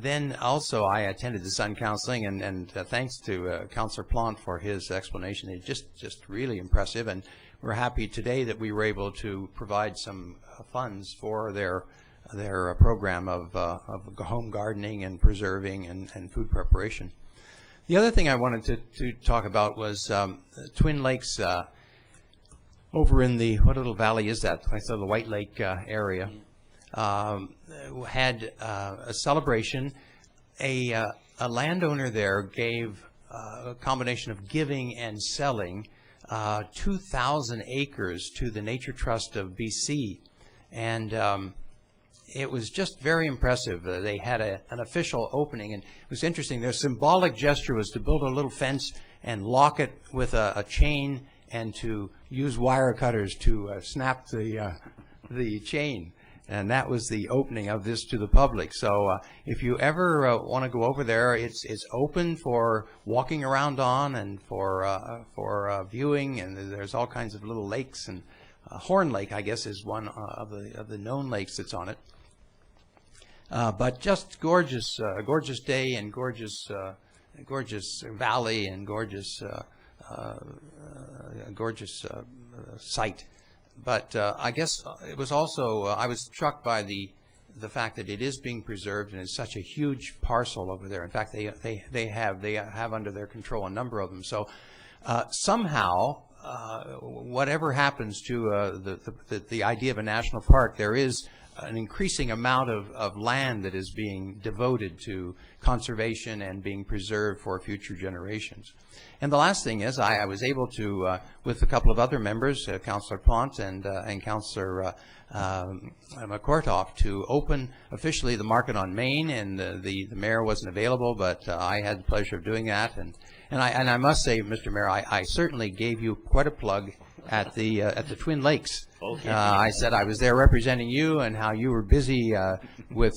then also I attended the Sun Counseling, and thanks to Councillor Plant for his explanation. It's just really impressive, and we're happy today that we were able to provide some funds for their program of home gardening and preserving and food preparation. The other thing I wanted to talk about was Twin Lakes over in the, what little valley is that? I saw the White Lake area. Had a celebration. A landowner there gave a combination of giving and selling 2,000 acres to the Nature Trust of BC, and it was just very impressive. They had an official opening, and it was interesting. Their symbolic gesture was to build a little fence and lock it with a chain, and to use wire cutters to snap the chain. And that was the opening of this to the public. So if you ever want to go over there, it's open for walking around on, and for viewing. And there's all kinds of little lakes, and Horn Lake, I guess, is one of the known lakes that's on it. But just gorgeous, gorgeous day, and gorgeous valley, and gorgeous site. But I guess it was also, I was struck by the fact that it is being preserved, and it's such a huge parcel over there. In fact, they have under their control a number of them. So somehow, whatever happens to the idea of a national park, there is an increasing amount of land that is being devoted to conservation and being preserved for future generations. And the last thing is, I was able to, with a couple of other members, Councillor Plant and Councillor McCourtoff, to open officially the Market on Main, and the mayor wasn't available, but I had the pleasure of doing that. And I must say, Mr. Mayor, I certainly gave you quite a plug at the Twin Lakes. Okay. I said I was there representing you, and how you were busy with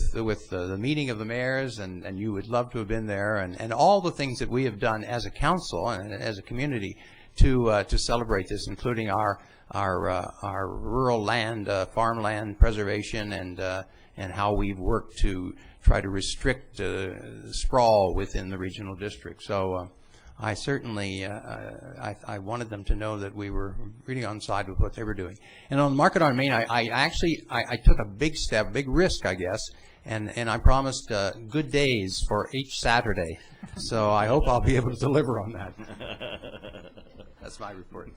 the meeting of the mayors, and you would love to have been there, and all the things that we have done as a council and as a community to celebrate this, including our rural land, farmland preservation, and how we've worked to try to restrict sprawl within the regional district. So. I certainly, I wanted them to know that we were really on side with what they were doing. And on Market on Main, I actually took a big step, big risk, I guess, and I promised good days for each Saturday. So I hope I'll be able to deliver on that. That's my report.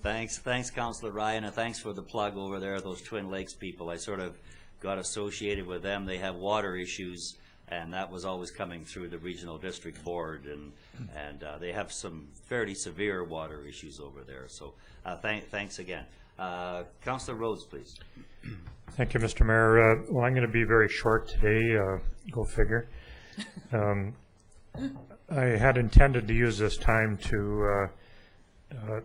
Thanks, Councillor Ryan, and thanks for the plug over there, those Twin Lakes people. I sort of got associated with them. They have water issues and that was always coming through the Regional District Board, and they have some fairly severe water issues over there. So thanks again. Councillor Rhodes, please. Thank you, Mr. Mayor. Well, I'm going to be very short today. Go figure. I had intended to use this time to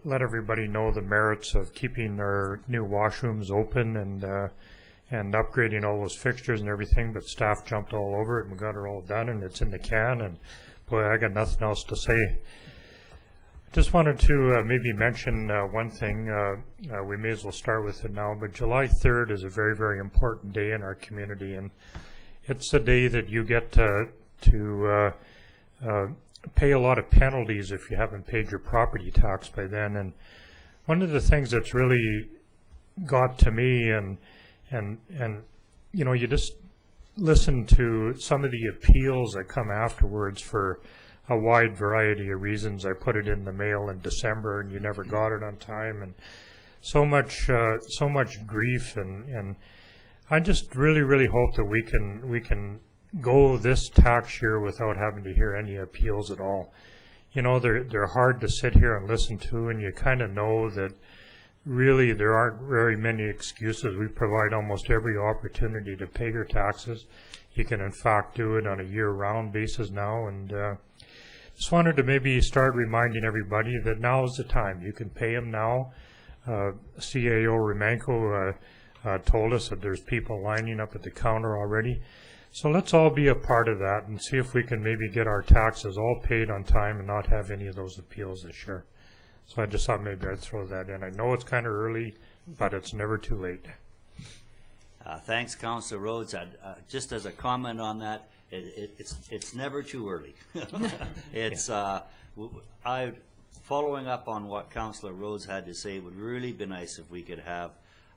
let everybody know the merits of keeping our new washrooms open and upgrading all those fixtures and everything, but staff jumped all over it and we got it all done and it's in the can, and boy, I got nothing else to say. Just wanted to maybe mention one thing. We may as well start with it now, but July 3rd is a very, very important day in our community, and it's the day that you get to pay a lot of penalties if you haven't paid your property tax by then. And one of the things that's really got to me, and you know, you just listen to some of the appeals that come afterwards for a wide variety of reasons. I put it in the mail in December and you never got it on time, and so much grief, and I just really hope that we can go this tax year without having to hear any appeals at all. You know, they're hard to sit here and listen to, and you kind of know that really there aren't very many excuses. We provide almost every opportunity to pay your taxes. You can in fact do it on a year-round basis now, and just wanted to maybe start reminding everybody that now is the time. You can pay them now. CAO Remanco told us that there's people lining up at the counter already. So let's all be a part of that and see if we can maybe get our taxes all paid on time and not have any of those appeals this year. So I just thought maybe I'd throw that in. I know it's kind of early, but it's never too late. Thanks, Councillor Rhodes. Just as a comment on that, it's never too early. It's following up on what Councillor Rhodes had to say. It would really be nice if we could have.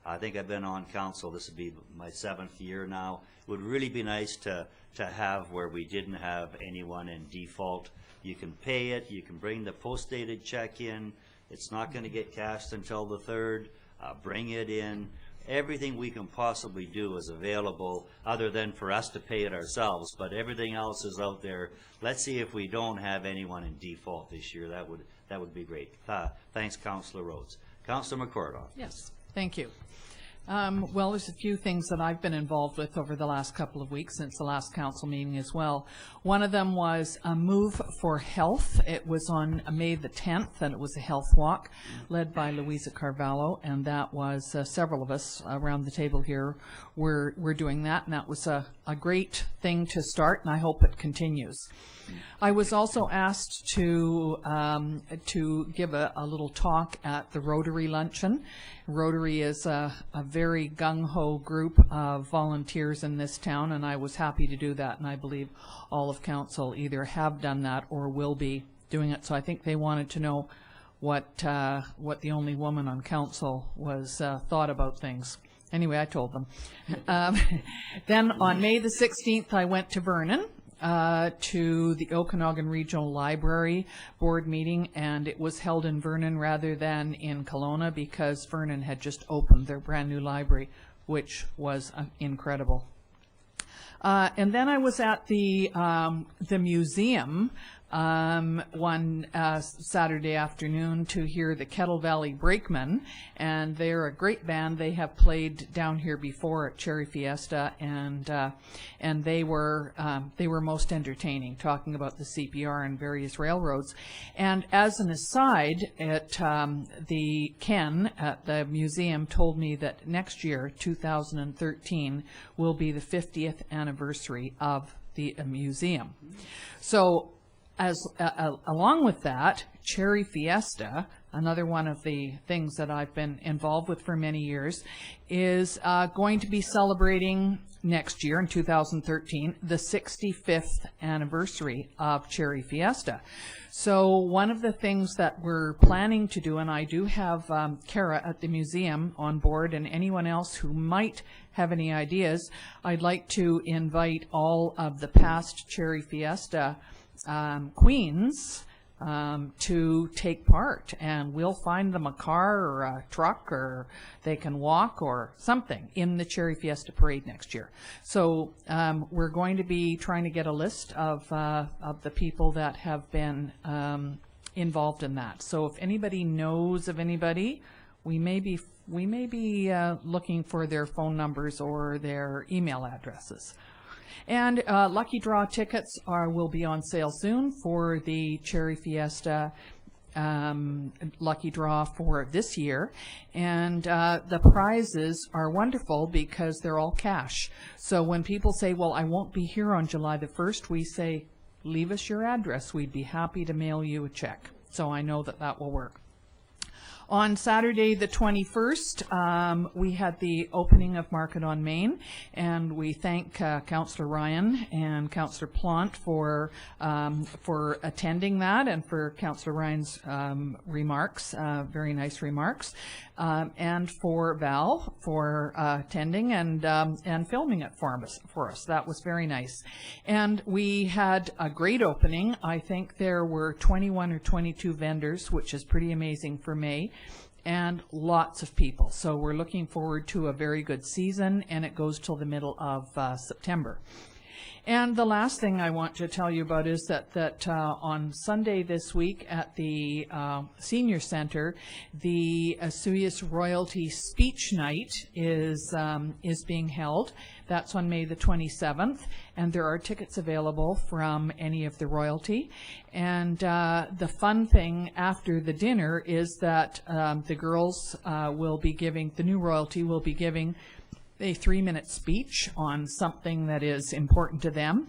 I think I've been on council. This would be my 7th year now. It would really be nice to have where we didn't have anyone in default. You can pay it. You can bring the post-dated check in. It's not going to get cashed until the 3rd. Bring it in. Everything we can possibly do is available, other than for us to pay it ourselves, but everything else is out there. Let's see if we don't have anyone in default this year. That would be great. Thanks, Councillor Rhodes. Councillor McCordoff. Yes, thank you. Well, there's a few things that I've been involved with over the last couple of weeks since the last council meeting as well. One of them was a Move for Health. It was on May the 10th, and it was a health walk led by Louisa Carvalho, and that was several of us around the table here were doing that, and that was a great thing to start, and I hope it continues. I was also asked to give a little talk at the Rotary Luncheon. Rotary is a very gung-ho group of volunteers in this town, and I was happy to do that, and I believe all of council either have done that or will be doing it. So I think they wanted to know what the only woman on council was thought about things. Anyway, I told them. Then on May the 16th, I went to Vernon to the Okanagan Regional Library board meeting, and it was held in Vernon rather than in Kelowna because Vernon had just opened their brand new library, which was incredible. And then I was at the museum one Saturday afternoon to hear the Kettle Valley Brakemen, and they're a great band. They have played down here before at Cherry Fiesta, and they were most entertaining, talking about the CPR and various railroads. And as an aside, the Ken at the museum told me that next year, 2013, will be the 50th anniversary of the museum. So along with that, Cherry Fiesta, another one of the things that I've been involved with for many years, is going to be celebrating next year in 2013 the 65th anniversary of Cherry Fiesta. So one of the things that we're planning to do, and I do have Kara at the museum on board and anyone else who might have any ideas, I'd like to invite all of the past Cherry Fiesta queens to take part, and we'll find them a car or a truck, or they can walk or something in the Cherry Fiesta Parade next year. So we're going to be trying to get a list of the people that have been involved in that. So if anybody knows of anybody, we may be looking for their phone numbers or their email addresses. And lucky draw tickets will be on sale soon for the Cherry Fiesta lucky draw for this year. And the prizes are wonderful because they're all cash. So when people say, well, I won't be here on July the 1st, we say, leave us your address. We'd be happy to mail you a check. So I know that that will work. On Saturday the 21st, we had the opening of Market on Main, and we thank Councillor Ryan and Councillor Plant for attending that, and for Councillor Ryan's remarks, very nice remarks, and for Val for attending and filming it for us. That was very nice. And we had a great opening. I think there were 21 or 22 vendors, which is pretty amazing for May, and lots of people. So we're looking forward to a very good season, and it goes till the middle of September. And the last thing I want to tell you about is that on Sunday this week at the Senior Center, the Osoyoos Royalty Speech Night is being held. That's on May the 27th, and there are tickets available from any of the royalty. And the fun thing after the dinner is that the girls will be giving, the new royalty will be giving a 3-minute speech on something that is important to them.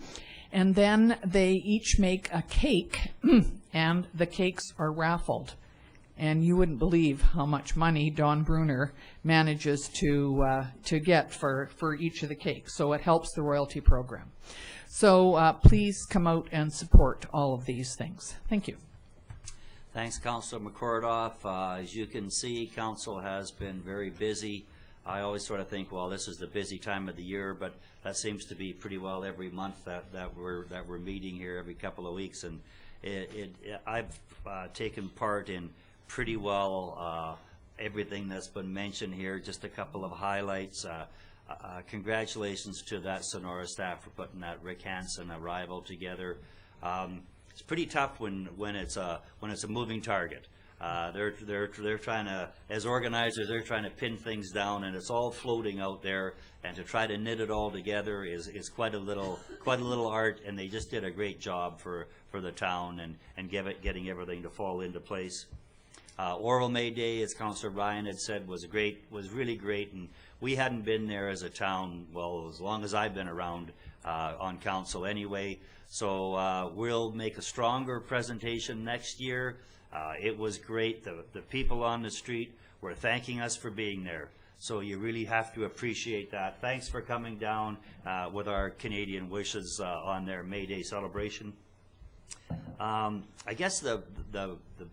And then they each make a cake, and the cakes are raffled. And you wouldn't believe how much money Don Bruner manages to get for each of the cakes. So it helps the royalty program. So please come out and support all of these things. Thank you. Thanks, Councillor McCordoff. As you can see, Council has been very busy. I always sort of think, well, this is the busy time of the year, but that seems to be pretty well every month that we're meeting here every couple of weeks, and I've taken part in pretty well everything that's been mentioned here. Just a couple of highlights. Congratulations to that Sonora staff for putting that Rick Hansen arrival together. It's pretty tough when it's a moving target. They're trying to, as organizers, they're trying to pin things down, and it's all floating out there, and to try to knit it all together is quite a little art, and they just did a great job for the town and getting everything to fall into place. Oral May Day, as Councillor Ryan had said, was really great, and we hadn't been there as a town, well, as long as I've been around on council anyway. So we'll make a stronger presentation next year. It was great. The people on the street were thanking us for being there. So you really have to appreciate that. Thanks for coming down with our Canadian wishes on their May Day celebration. I guess the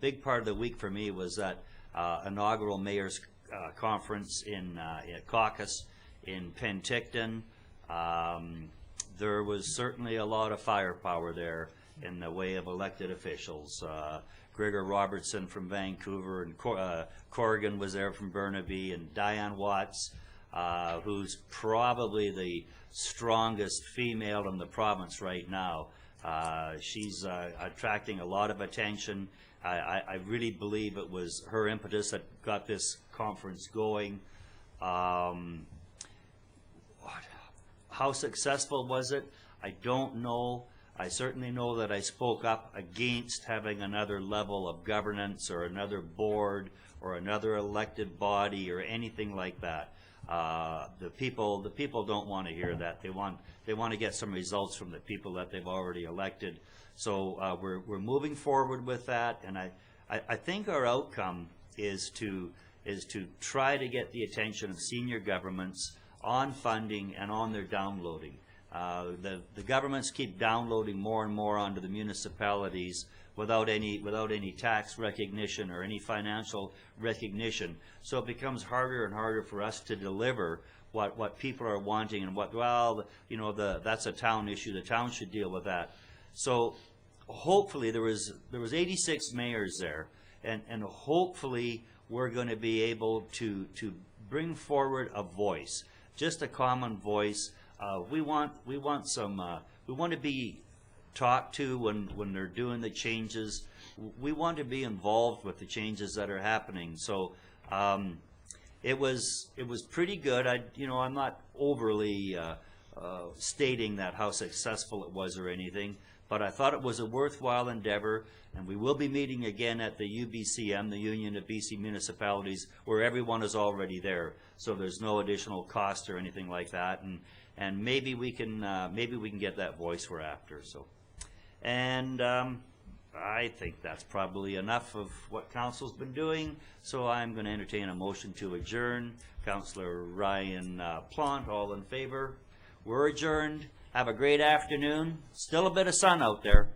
big part of the week for me was that inaugural mayor's conference in caucus in Penticton. There was certainly a lot of firepower there in the way of elected officials. Gregor Robertson from Vancouver, and Corrigan was there from Burnaby, and Diane Watts, who's probably the strongest female in the province right now. She's attracting a lot of attention. I really believe it was her impetus that got this conference going. How successful was it? I don't know. I certainly know that I spoke up against having another level of governance or another board or another elected body or anything like that. The people don't want to hear that. They want to get some results from the people that they've already elected. So we're moving forward with that, and I think our outcome is to try to get the attention of senior governments on funding and on their downloading. The governments keep downloading more and more onto the municipalities without any tax recognition or any financial recognition. So it becomes harder and harder for us to deliver what people are wanting, and that's a town issue. The town should deal with that. So hopefully there was 86 mayors there, and hopefully we're going to be able to bring forward a voice, just a common voice. We want to be talked to when they're doing the changes. We want to be involved with the changes that are happening. So it was pretty good. I'm not overly stating that how successful it was or anything, but I thought it was a worthwhile endeavor, and we will be meeting again at the UBCM, the Union of BC Municipalities, where everyone is already there, so there's no additional cost or anything like that, and maybe we can get that voice we're after. So, and I think that's probably enough of what council's been doing, so I'm going to entertain a motion to adjourn. Councillor Ryan Plant, all in favor? We're adjourned. Have a great afternoon. Still a bit of sun out there.